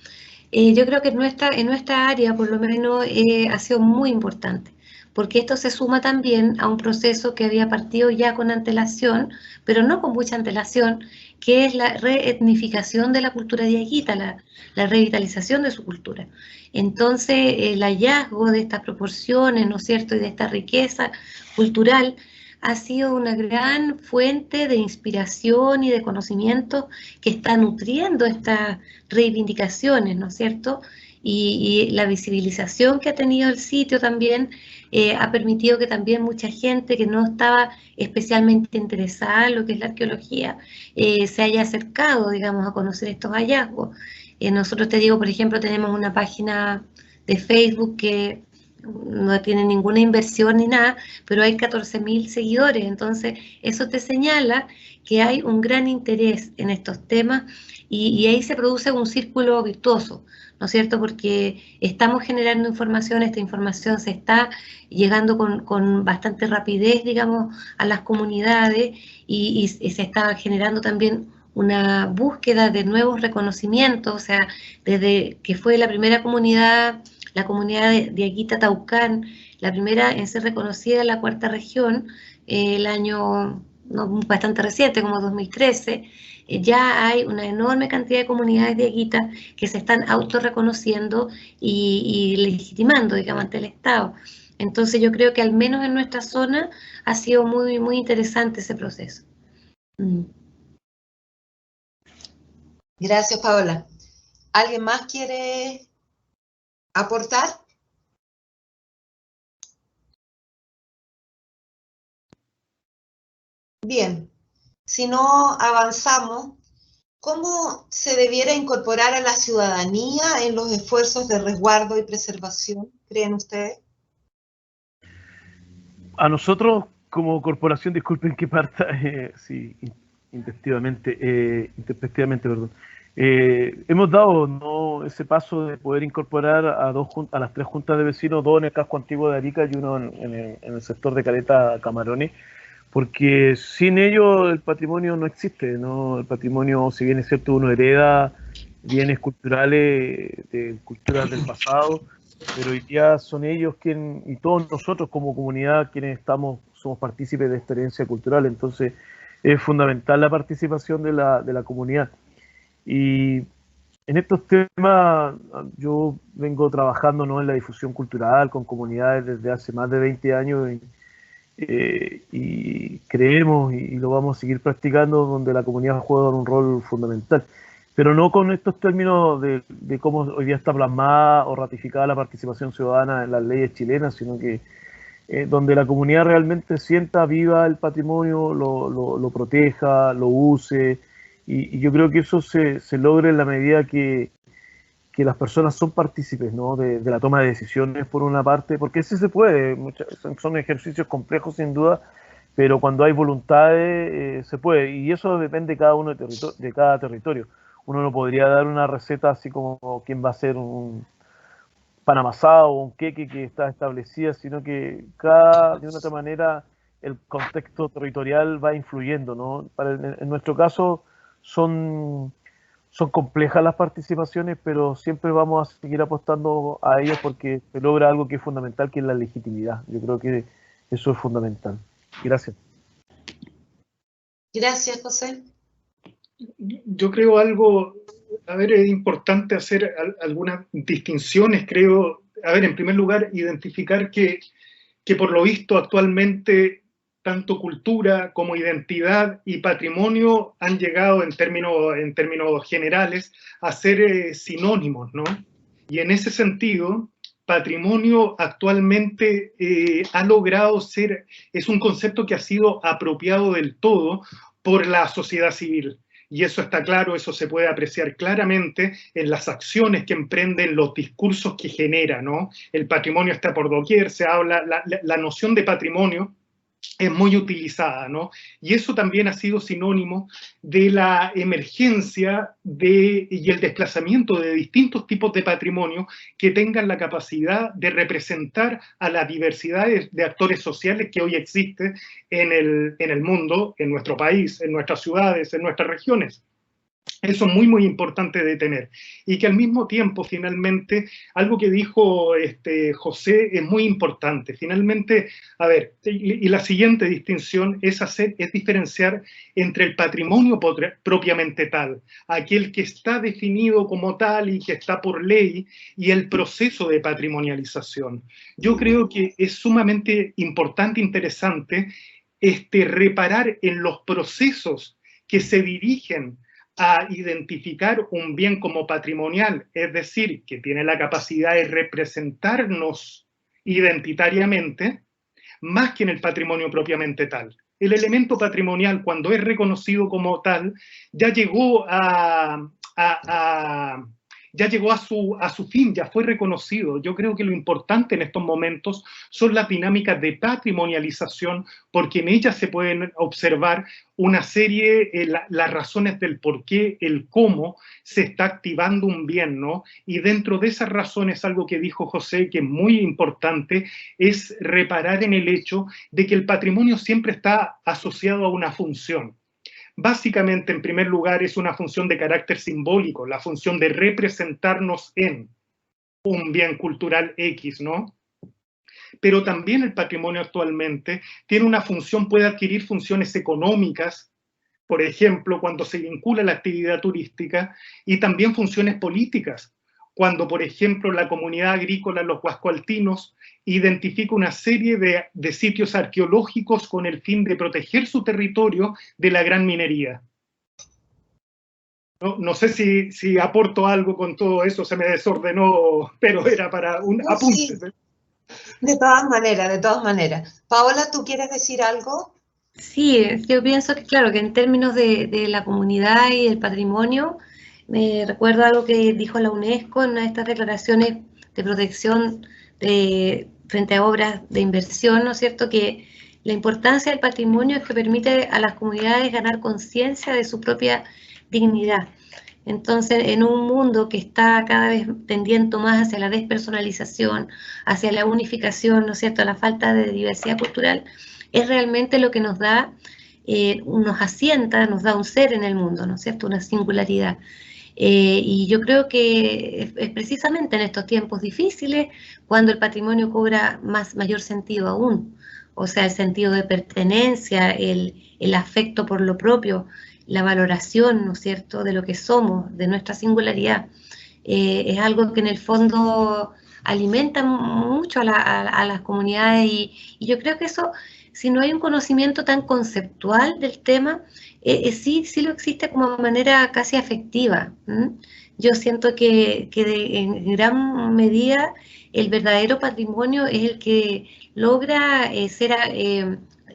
Yo creo que en nuestra área, por lo menos, ha sido muy importante, porque esto se suma también a un proceso que había partido ya con antelación, pero no con mucha antelación, que es la reetnificación de la cultura diaguita, la revitalización de su cultura. Entonces, el hallazgo de estas proporciones, ¿no es cierto?, y de esta riqueza cultural, ha sido una gran fuente de inspiración y de conocimiento que está nutriendo estas reivindicaciones, ¿no es cierto? Y la visibilización que ha tenido el sitio también ha permitido que también mucha gente que no estaba especialmente interesada en lo que es la arqueología se haya acercado, digamos, a conocer estos hallazgos. Nosotros, te digo, por ejemplo, tenemos una página de Facebook que no tiene ninguna inversión ni nada, pero hay 14.000 seguidores, entonces eso te señala que hay un gran interés en estos temas y ahí se produce un círculo virtuoso, ¿no es cierto? Porque estamos generando información, esta información se está llegando con bastante rapidez, digamos, a las comunidades y se está generando también una búsqueda de nuevos reconocimientos, o sea, desde que fue la primera comunidad, la comunidad de Aguita Taucán, la primera en ser reconocida en la cuarta región, el año bastante reciente, como 2013, ya hay una enorme cantidad de comunidades de Aguita que se están autorreconociendo y legitimando, digamos, ante el Estado. Entonces yo creo que al menos en nuestra zona ha sido muy, muy interesante ese proceso. Gracias, Paola. ¿Alguien más quiere aportar? Bien, si no avanzamos, ¿cómo se debiera incorporar a la ciudadanía en los esfuerzos de resguardo y preservación, creen ustedes? A nosotros, como corporación, disculpen que parta, sí, intempestivamente, perdón. Hemos dado ese paso de poder incorporar a las 3 juntas de vecinos, 2 en el casco antiguo de Arica y 1 en el sector de Caleta Camarones, porque sin ello el patrimonio no existe, ¿no? El patrimonio, si bien es cierto, uno hereda bienes culturales de culturas del pasado, pero hoy día son ellos y todos nosotros como comunidad quienes estamos somos partícipes de esta herencia cultural, entonces es fundamental la participación de la comunidad. Y en estos temas yo vengo trabajando, ¿no?, en la difusión cultural con comunidades desde hace más de 20 años y creemos y lo vamos a seguir practicando, donde la comunidad juega un rol fundamental. Pero no con estos términos de cómo hoy día está plasmada o ratificada la participación ciudadana en las leyes chilenas, sino que donde la comunidad realmente sienta viva el patrimonio, lo proteja, lo use, y yo creo que eso se logra en la medida que las personas son partícipes, ¿no?, de la toma de decisiones, por una parte, porque sí se puede, son ejercicios complejos sin duda, pero cuando hay voluntades se puede, y eso depende de cada uno de cada territorio. Uno no podría dar una receta así como quién va a ser un pan amasado o un queque que está establecida, sino que de una otra manera el contexto territorial va influyendo, ¿no? En nuestro caso son complejas las participaciones, pero siempre vamos a seguir apostando a ellas porque se logra algo que es fundamental, que es la legitimidad. Yo creo que eso es fundamental. Gracias. Gracias, José. Yo creo es importante hacer algunas distinciones, creo. En primer lugar, identificar que por lo visto actualmente tanto cultura como identidad y patrimonio han llegado en términos generales a ser sinónimos, ¿no? Y en ese sentido, patrimonio actualmente ha logrado es un concepto que ha sido apropiado del todo por la sociedad civil. Y eso está claro, eso se puede apreciar claramente en las acciones que emprenden, los discursos que genera, ¿no? El patrimonio está por doquier, se habla, la noción de patrimonio es muy utilizada, ¿no? Y eso también ha sido sinónimo de la emergencia y el desplazamiento de distintos tipos de patrimonio que tengan la capacidad de representar a la diversidad de actores sociales que hoy existe en el mundo, en nuestro país, en nuestras ciudades, en nuestras regiones. Eso es muy, muy importante de tener. Y que al mismo tiempo, finalmente, algo que dijo José es muy importante. Finalmente, y la siguiente distinción es diferenciar entre el patrimonio propiamente tal, aquel que está definido como tal y que está por ley, y el proceso de patrimonialización. Yo creo que es sumamente importante e interesante reparar en los procesos que se dirigen a identificar un bien como patrimonial, es decir, que tiene la capacidad de representarnos identitariamente, más que en el patrimonio propiamente tal. El elemento patrimonial, cuando es reconocido como tal, ya llegó a su fin, ya fue reconocido. Yo creo que lo importante en estos momentos son las dinámicas de patrimonialización, porque en ellas se pueden observar una serie, las razones del por qué, el cómo se está activando un bien, ¿no? Y dentro de esas razones, algo que dijo José, que es muy importante, es reparar en el hecho de que el patrimonio siempre está asociado a una función. Básicamente, en primer lugar, es una función de carácter simbólico, la función de representarnos en un bien cultural X, ¿no? Pero también el patrimonio actualmente tiene una función, puede adquirir funciones económicas, por ejemplo, cuando se vincula la actividad turística, y también funciones políticas, cuando, por ejemplo, la comunidad agrícola, los huascoaltinos, identifica una serie de sitios arqueológicos con el fin de proteger su territorio de la gran minería. No sé si aporto algo con todo eso, se me desordenó, pero era para un apunte. Sí. De todas maneras. Paola, ¿tú quieres decir algo? Sí, yo pienso que, claro, que en términos de la comunidad y el patrimonio, me recuerdo algo que dijo la UNESCO en una de estas declaraciones de protección frente a obras de inversión, ¿no es cierto?, que la importancia del patrimonio es que permite a las comunidades ganar conciencia de su propia dignidad. Entonces, en un mundo que está cada vez tendiendo más hacia la despersonalización, hacia la unificación, ¿no es cierto?, a la falta de diversidad cultural, es realmente lo que nos da, nos asienta, nos da un ser en el mundo, ¿no es cierto?, una singularidad. Y yo creo que es precisamente en estos tiempos difíciles cuando el patrimonio cobra mayor sentido aún, o sea, el sentido de pertenencia, el afecto por lo propio, la valoración, ¿no es cierto?, de lo que somos, de nuestra singularidad. Es algo que en el fondo alimenta mucho a las comunidades y yo creo que eso, si no hay un conocimiento tan conceptual del tema, sí lo existe como de manera casi afectiva. Yo siento que en gran medida el verdadero patrimonio es el que logra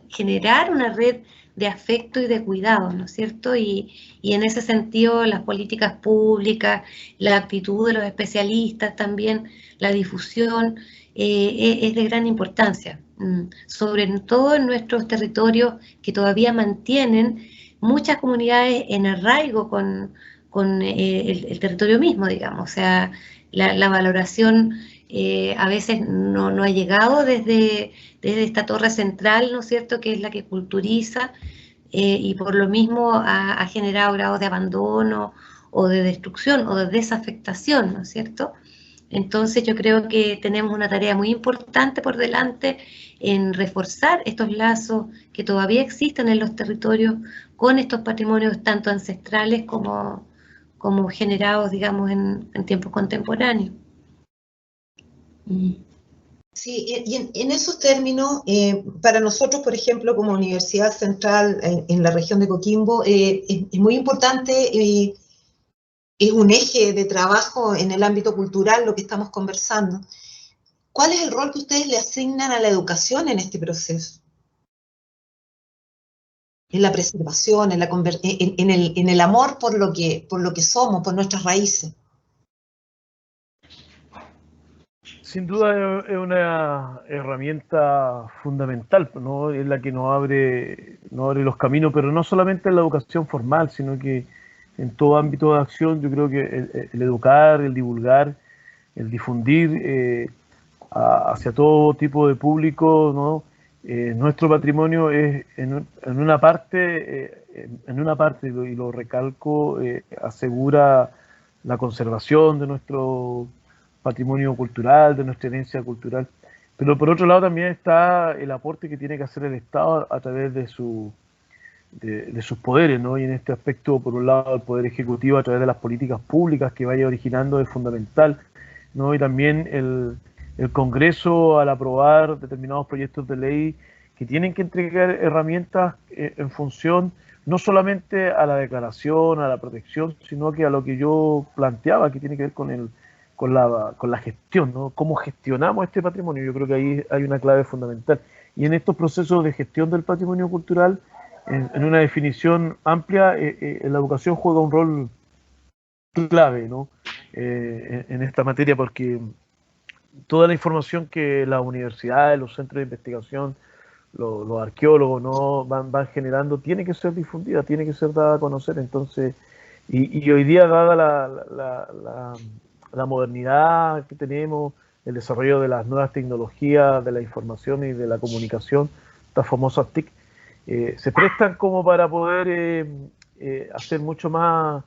generar una red de afecto y de cuidado, ¿no es cierto? Y en ese sentido las políticas públicas, la actitud de los especialistas también, la difusión, es de gran importancia, sobre todo en nuestros territorios que todavía mantienen muchas comunidades en arraigo con el territorio mismo, digamos, o sea, la valoración a veces no ha llegado desde esta torre central, ¿no es cierto?, que es la que culturiza, y por lo mismo ha generado grados de abandono o de destrucción o de desafectación, ¿no es cierto? Entonces yo creo que tenemos una tarea muy importante por delante en reforzar estos lazos que todavía existen en los territorios con estos patrimonios tanto ancestrales como generados, digamos, en tiempos contemporáneos. Sí, y en esos términos, para nosotros, por ejemplo, como Universidad Central en la región de Coquimbo, es muy importante, es un eje de trabajo en el ámbito cultural lo que estamos conversando. ¿Cuál es el rol que ustedes le asignan a la educación en este proceso? En la preservación, en el amor por lo que somos, por nuestras raíces. Sin duda es una herramienta fundamental, ¿no? Es la que nos abre los caminos, pero no solamente en la educación formal, sino que en todo ámbito de acción. Yo creo que el educar, el divulgar, el difundir hacia todo tipo de público, ¿no? Nuestro patrimonio es en una parte, y lo recalco, asegura la conservación de nuestro patrimonio cultural, de nuestra herencia cultural. Pero por otro lado también está el aporte que tiene que hacer el Estado a través de sus poderes, ¿no? Y en este aspecto, por un lado, el Poder Ejecutivo a través de las políticas públicas que vaya originando es fundamental, ¿no? Y también el Congreso, al aprobar determinados proyectos de ley que tienen que entregar herramientas en función no solamente a la declaración, a la protección, sino que a lo que yo planteaba, que tiene que ver con la gestión, ¿no? Cómo gestionamos este patrimonio. Yo creo que ahí hay una clave fundamental. Y en estos procesos de gestión del patrimonio cultural, en una definición amplia, la educación juega un rol clave, ¿no? En esta materia, porque toda la información que las universidades, los centros de investigación, los arqueólogos, ¿no? van generando, tiene que ser difundida, tiene que ser dada a conocer. Entonces, y hoy día, dada la modernidad que tenemos, el desarrollo de las nuevas tecnologías de la información y de la comunicación, estas famosas TIC, se prestan como para poder hacer mucho más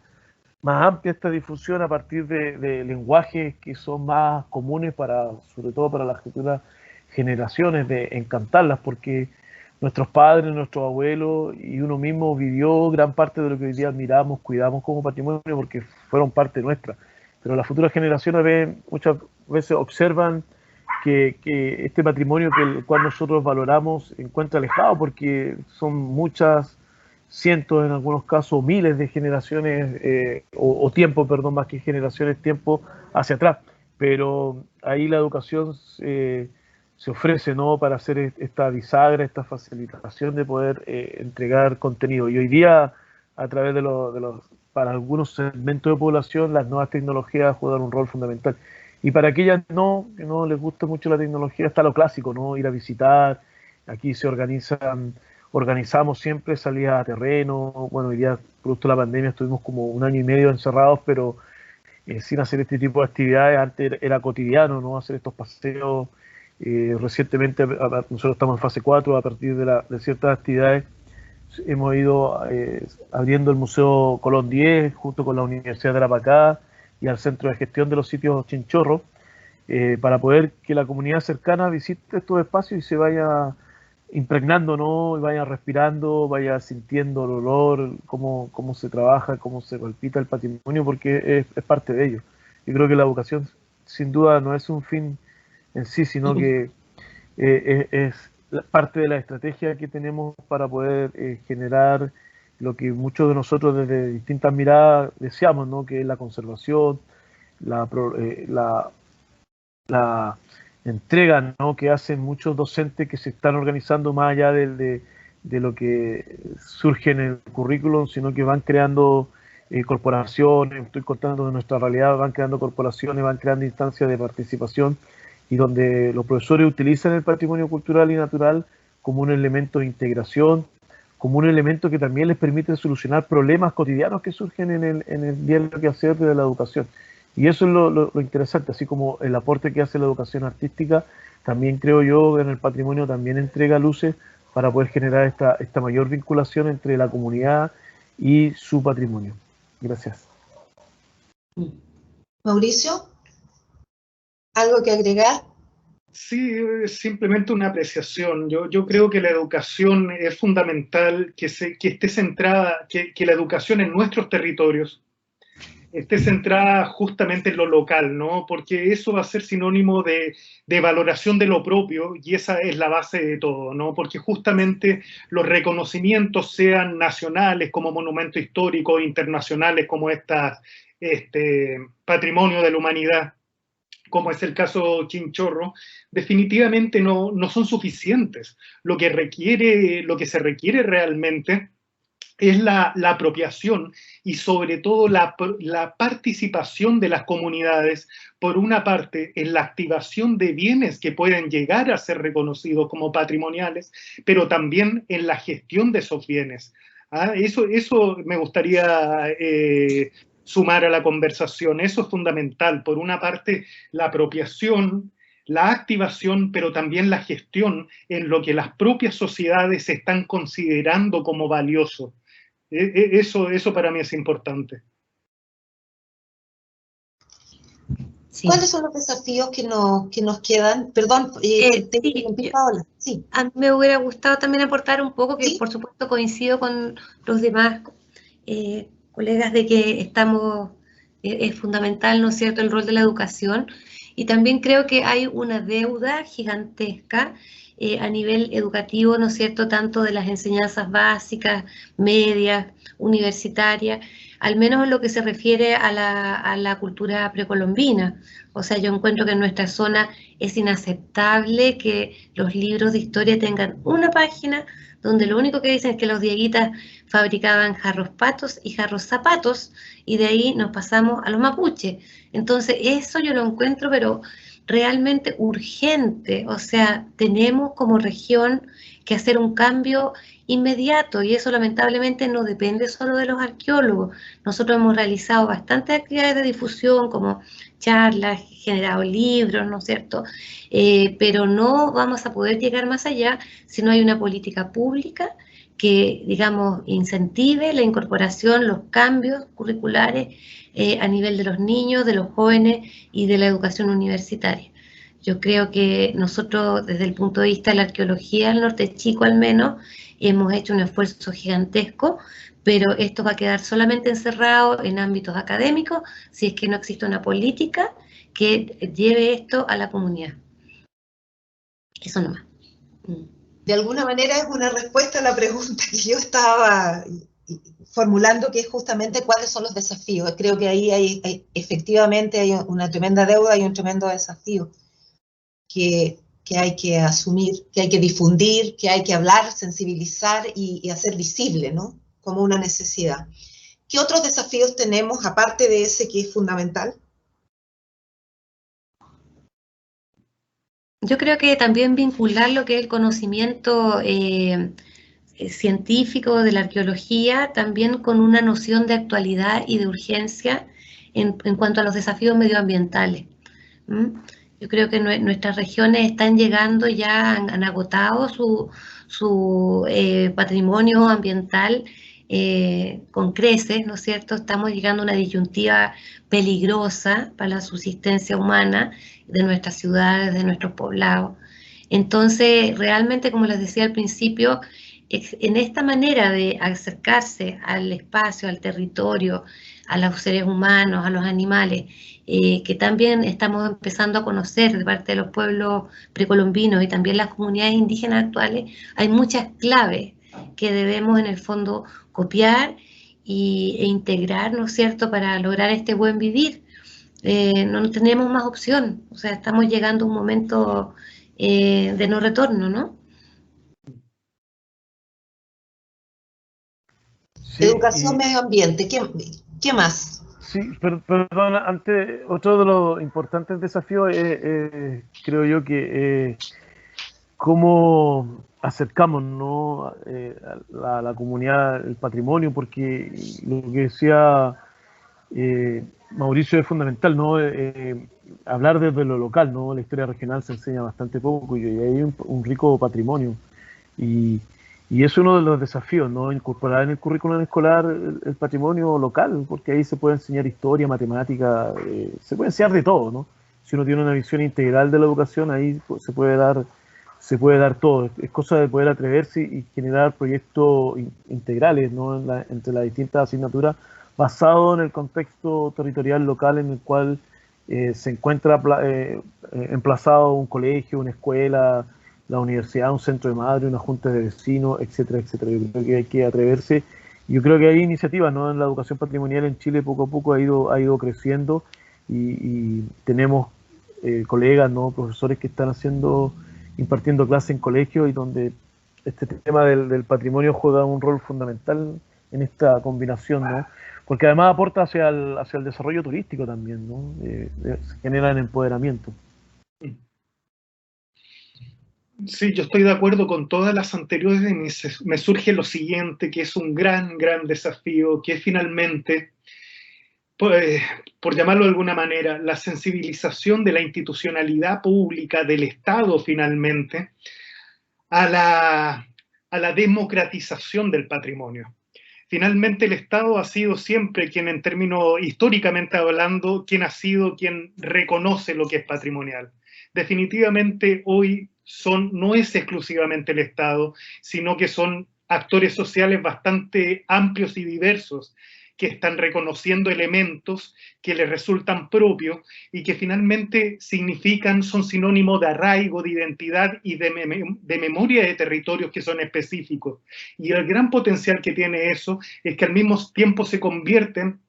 amplia esta difusión a partir de lenguajes que son más comunes sobre todo para las futuras generaciones, de encantarlas, porque nuestros padres, nuestros abuelos y uno mismo vivió gran parte de lo que hoy día admiramos, cuidamos como patrimonio, porque fueron parte nuestra. Pero las futuras generaciones muchas veces observan que este patrimonio el cual nosotros valoramos se encuentra alejado, porque son muchas cientos, en algunos casos miles de generaciones, o tiempo, perdón, más que generaciones, tiempo hacia atrás. Pero ahí la educación se ofrece, ¿no?, para hacer esta bisagra, esta facilitación de poder entregar contenido. Y hoy día, a través para algunos segmentos de población, las nuevas tecnologías juegan un rol fundamental. Y para aquellas que no les gusta mucho la tecnología, está lo clásico, ¿no? Ir a visitar. Aquí organizamos siempre salidas a terreno. Bueno, hoy día, producto de la pandemia, estuvimos como 1 año y medio encerrados, pero sin hacer este tipo de actividades. Antes era cotidiano, ¿no?, hacer estos paseos. Recientemente, nosotros estamos en fase 4, a partir de ciertas actividades, hemos ido abriendo el Museo Colón 10 junto con la Universidad de Tarapacá y al Centro de Gestión de los Sitios Chinchorro, para poder que la comunidad cercana visite estos espacios y se vaya impregnando, ¿no? Y vaya respirando, vaya sintiendo el olor, cómo se trabaja, cómo se palpita el patrimonio, porque es parte de ello. Yo creo que la educación, sin duda, no es un fin en sí, sino que es parte de la estrategia que tenemos para poder generar lo que muchos de nosotros desde distintas miradas deseamos, ¿no? Que es la conservación, la entrega, ¿no? Que hacen muchos docentes que se están organizando más allá de lo que surge en el currículum, sino que van creando corporaciones, estoy contando de nuestra realidad, van creando corporaciones, van creando instancias de participación, y donde los profesores utilizan el patrimonio cultural y natural como un elemento de integración, como un elemento que también les permite solucionar problemas cotidianos que surgen en el diario quehacer de la educación. Y eso es lo interesante, así como el aporte que hace la educación artística, también creo yo en el patrimonio también entrega luces para poder generar esta mayor vinculación entre la comunidad y su patrimonio. Gracias. Mauricio, ¿algo que agregar? Sí, simplemente una apreciación. Yo creo que la educación es fundamental, que esté centrada, que la educación en nuestros territorios esté centrada justamente en lo local, ¿no? Porque eso va a ser sinónimo de valoración de lo propio, y esa es la base de todo, ¿no? Porque justamente los reconocimientos, sean nacionales como monumento histórico, internacionales como patrimonio de la humanidad, como es el caso Chinchorro, definitivamente no son suficientes. Lo que se requiere realmente es la apropiación y sobre todo la participación de las comunidades, por una parte, en la activación de bienes que pueden llegar a ser reconocidos como patrimoniales, pero también en la gestión de esos bienes. Eso me gustaría sumar a la conversación. Eso es fundamental. Por una parte, la apropiación, la activación, pero también la gestión en lo que las propias sociedades están considerando como valioso. Eso para mí es importante. Sí. ¿Cuáles son los desafíos que nos quedan? Perdón, Paola. Sí. A mí me hubiera gustado también aportar un poco, que ¿sí? Por supuesto coincido con los demás colegas de que es fundamental, ¿no es cierto?, el rol de la educación, y también creo que hay una deuda gigantesca a nivel educativo, ¿no es cierto?, tanto de las enseñanzas básicas, medias, universitarias, al menos en lo que se refiere a la cultura precolombina. O sea, yo encuentro que en nuestra zona es inaceptable que los libros de historia tengan una página donde lo único que dicen es que los dieguitas fabricaban jarros patos y jarros zapatos, y de ahí nos pasamos a los mapuches. Entonces, eso yo lo encuentro, pero realmente urgente. O sea, tenemos como región que hacer un cambio inmediato, y eso lamentablemente no depende solo de los arqueólogos. Nosotros hemos realizado bastantes actividades de difusión, como charlas, generado libros, ¿no es cierto? Pero no vamos a poder llegar más allá si no hay una política pública que, digamos, incentive la incorporación, los cambios curriculares a nivel de los niños, de los jóvenes y de la educación universitaria. Yo creo que nosotros, desde el punto de vista de la arqueología, el Norte Chico al menos, hemos hecho un esfuerzo gigantesco, pero esto va a quedar solamente encerrado en ámbitos académicos si es que no existe una política que lleve esto a la comunidad. Eso nomás. De alguna manera es una respuesta a la pregunta que yo estaba formulando, que es justamente cuáles son los desafíos. Creo que ahí efectivamente hay una tremenda deuda y un tremendo desafío que hay que asumir, que hay que difundir, que hay que hablar, sensibilizar y hacer visible, ¿no?, como una necesidad. ¿Qué otros desafíos tenemos, aparte de ese que es fundamental? Yo creo que también vincular lo que es el conocimiento científico de la arqueología también con una noción de actualidad y de urgencia en cuanto a los desafíos medioambientales. Yo creo que nuestras regiones están llegando, ya han agotado su patrimonio ambiental con creces, ¿no es cierto? Estamos llegando a una disyuntiva peligrosa para la subsistencia humana de nuestras ciudades, de nuestros poblados. Entonces, realmente, como les decía al principio, en esta manera de acercarse al espacio, al territorio, a los seres humanos, a los animales, que también estamos empezando a conocer de parte de los pueblos precolombinos y también las comunidades indígenas actuales, hay muchas claves que debemos en el fondo copiar e integrar, ¿no es cierto?, para lograr este buen vivir. No tenemos más opción, o sea, estamos llegando a un momento de no retorno, ¿no? Sí, Educación, medio ambiente, ¿qué más? sí, perdón, antes, otro de los importantes desafíos creo yo que cómo acercamos, ¿no? A la comunidad, el patrimonio, porque lo que decía Mauricio es fundamental, ¿no? Hablar desde lo local, ¿no? La historia regional se enseña bastante poco y hay un rico patrimonio. Y, y es uno de los desafíos, ¿no? Incorporar en el currículum escolar el patrimonio local, porque ahí se puede enseñar historia, matemática, se puede enseñar de todo, ¿no? Si uno tiene una visión integral de la educación, ahí pues, se puede dar todo. Es cosa de poder atreverse y generar proyectos integrales, ¿no? Entre las distintas asignaturas, basado en el contexto territorial local en el cual se encuentra emplazado un colegio, una escuela, la universidad, un centro de madre, una junta de vecinos, etcétera, etcétera. Yo creo que hay que atreverse. Yo creo que hay iniciativas, ¿no? En la educación patrimonial en Chile poco a poco ha ido creciendo y tenemos colegas, ¿no? Profesores que están impartiendo clases en colegios y donde este tema del patrimonio juega un rol fundamental en esta combinación, ¿no? Porque además aporta hacia el desarrollo turístico también, ¿no? Se genera el empoderamiento. Sí, yo estoy de acuerdo con todas las anteriores y me surge lo siguiente, que es un gran desafío, que es finalmente, pues, por llamarlo de alguna manera, la sensibilización de la institucionalidad pública, del Estado finalmente, a la democratización del patrimonio. Finalmente el Estado ha sido siempre quien, en términos históricamente hablando, quien reconoce lo que es patrimonial. Definitivamente hoy no es exclusivamente el Estado, sino que son actores sociales bastante amplios y diversos que están reconociendo elementos que les resultan propios y que finalmente son sinónimo de arraigo, de identidad y de memoria de territorios que son específicos. Y el gran potencial que tiene eso es que al mismo tiempo se convierten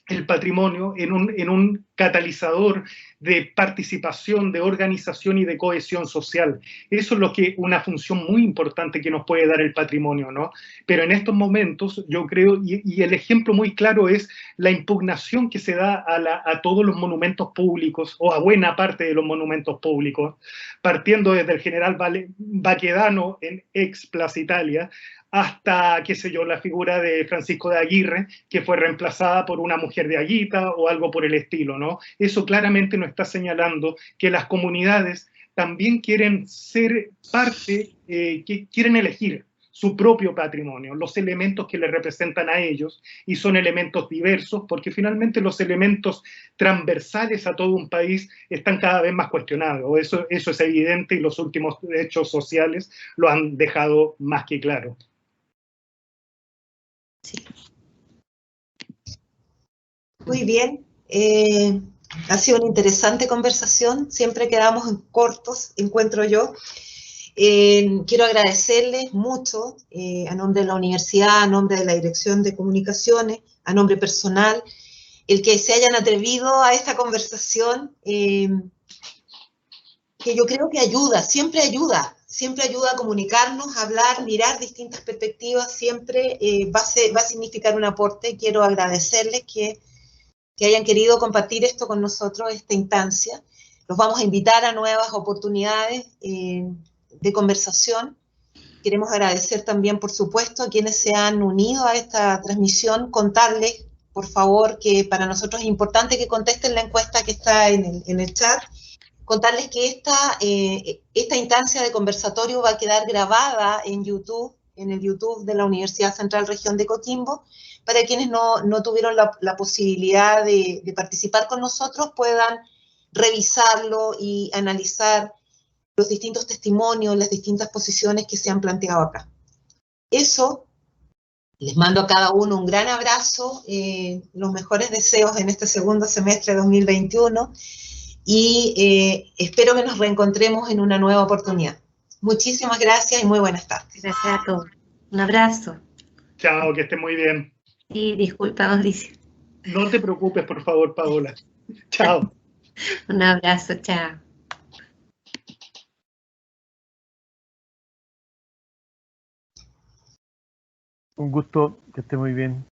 el patrimonio en un catalizador de participación, de organización y de cohesión social. Eso es una función muy importante que nos puede dar el patrimonio, ¿no? Pero en estos momentos, yo creo, y el ejemplo muy claro es la impugnación que se da a todos los monumentos públicos, o a buena parte de los monumentos públicos, partiendo desde el general Baquedano en ex Plaza Italia, hasta, qué sé yo, la figura de Francisco de Aguirre, que fue reemplazada por una mujer de Aguita o algo por el estilo, ¿no? Eso claramente nos está señalando que las comunidades también quieren ser parte, que quieren elegir su propio patrimonio, los elementos que les representan a ellos, y son elementos diversos, porque finalmente los elementos transversales a todo un país están cada vez más cuestionados. Eso es evidente y los últimos hechos sociales lo han dejado más que claro. Sí. Muy bien, ha sido una interesante conversación, siempre quedamos en cortos, encuentro yo. Quiero agradecerles mucho a nombre de la universidad, a nombre de la Dirección de Comunicaciones, a nombre personal, el que se hayan atrevido a esta conversación, que yo creo que ayuda, siempre ayuda a comunicarnos, a hablar, mirar distintas perspectivas, siempre va a significar un aporte. Quiero agradecerles que hayan querido compartir esto con nosotros, esta instancia. Los vamos a invitar a nuevas oportunidades de conversación. Queremos agradecer también, por supuesto, a quienes se han unido a esta transmisión, contarles, por favor, que para nosotros es importante que contesten la encuesta que está en el chat, contarles que esta instancia de conversatorio va a quedar grabada en YouTube, en el YouTube de la Universidad Central Región de Coquimbo. Para quienes no tuvieron la posibilidad de participar con nosotros, puedan revisarlo y analizar los distintos testimonios, las distintas posiciones que se han planteado acá. Eso, les mando a cada uno un gran abrazo, los mejores deseos en este segundo semestre de 2021 y espero que nos reencontremos en una nueva oportunidad. Muchísimas gracias y muy buenas tardes. Gracias a todos. Un abrazo. Chao, que estés muy bien. Y disculpa, Mauricio. No te preocupes, por favor, Paola. Chao. Un abrazo, chao. Un gusto, que esté muy bien.